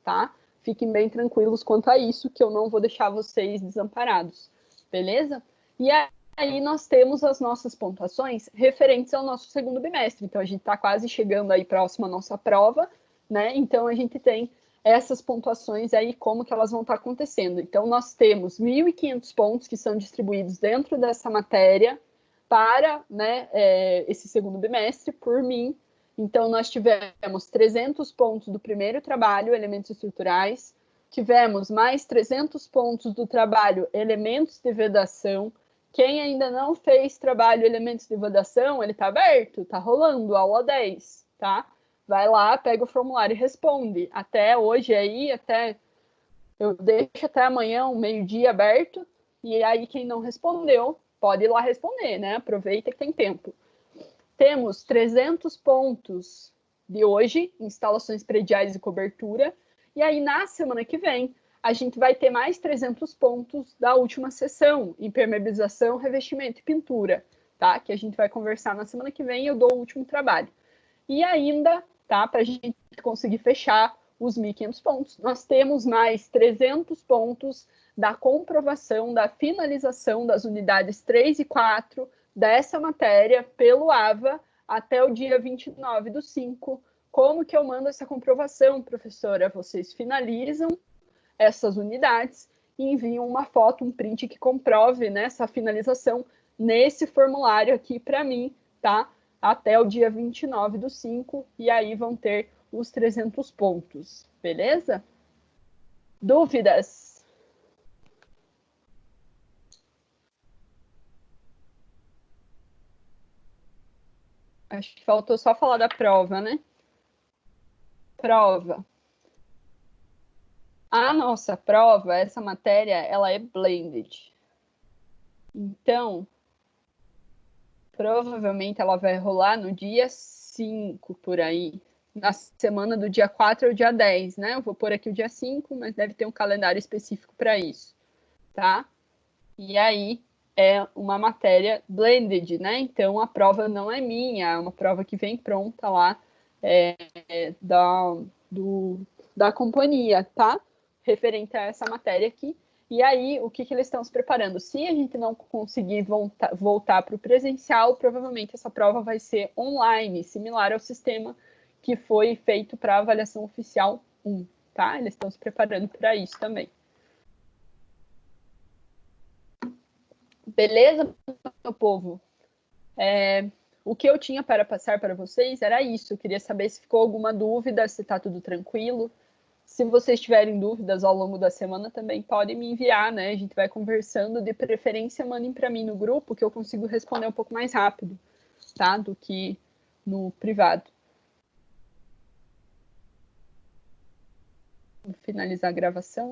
tá? Fiquem bem tranquilos quanto a isso, que eu não vou deixar vocês desamparados, beleza? E aí nós temos as nossas pontuações referentes ao nosso segundo bimestre. Então, a gente está quase chegando aí próximo à nossa prova, né? Então, a gente tem essas pontuações aí, como que elas vão estar acontecendo. Então, nós temos 1.500 pontos que são distribuídos dentro dessa matéria para, né, esse segundo bimestre, por mim. Então, nós tivemos 300 pontos do primeiro trabalho, elementos estruturais, tivemos mais 300 pontos do trabalho, elementos de vedação. Quem ainda não fez trabalho elementos de vedação, ele está aberto, está rolando, aula 10, tá? Vai lá, pega o formulário e responde. Até hoje aí, eu deixo até amanhã, um meio-dia aberto, e aí quem não respondeu, pode ir lá responder, né? Aproveita que tem tempo. Temos 300 pontos de hoje, instalações prediais e cobertura, e aí na semana que vem, a gente vai ter mais 300 pontos da última sessão, impermeabilização, revestimento e pintura, tá? Que a gente vai conversar na semana que vem, eu dou o último trabalho. E ainda, tá, para a gente conseguir fechar os 1.500 pontos, nós temos mais 300 pontos da comprovação da finalização das unidades 3 e 4 dessa matéria pelo AVA até o dia 29/5. Como que eu mando essa comprovação, professora? Vocês finalizam essas unidades e enviam uma foto, um print que comprove, né, essa finalização nesse formulário aqui para mim, tá? Até o dia 29/5, e aí vão ter os 300 pontos, beleza? Dúvidas? Acho que faltou só falar da prova, né? Prova. A nossa prova, essa matéria, ela é blended. Então, provavelmente ela vai rolar no dia 5, por aí. Na semana do dia 4 ao dia 10, né? Eu vou pôr aqui o dia 5, mas deve ter um calendário específico para isso, tá? E aí é uma matéria blended, né? Então a prova não é minha, é uma prova que vem pronta lá da companhia, tá? Referente a essa matéria aqui. E aí, o que eles estão se preparando? Se a gente não conseguir voltar para o presencial, provavelmente essa prova vai ser online, similar ao sistema que foi feito para a avaliação oficial 1, tá? Eles estão se preparando para isso também. Beleza, meu povo? O que eu tinha para passar para vocês era isso. Eu queria saber se ficou alguma dúvida, se está tudo tranquilo. Se vocês tiverem dúvidas ao longo da semana, também podem me enviar, né? A gente vai conversando, de preferência mandem para mim no grupo, que eu consigo responder um pouco mais rápido, tá? Do que no privado. Vou finalizar a gravação.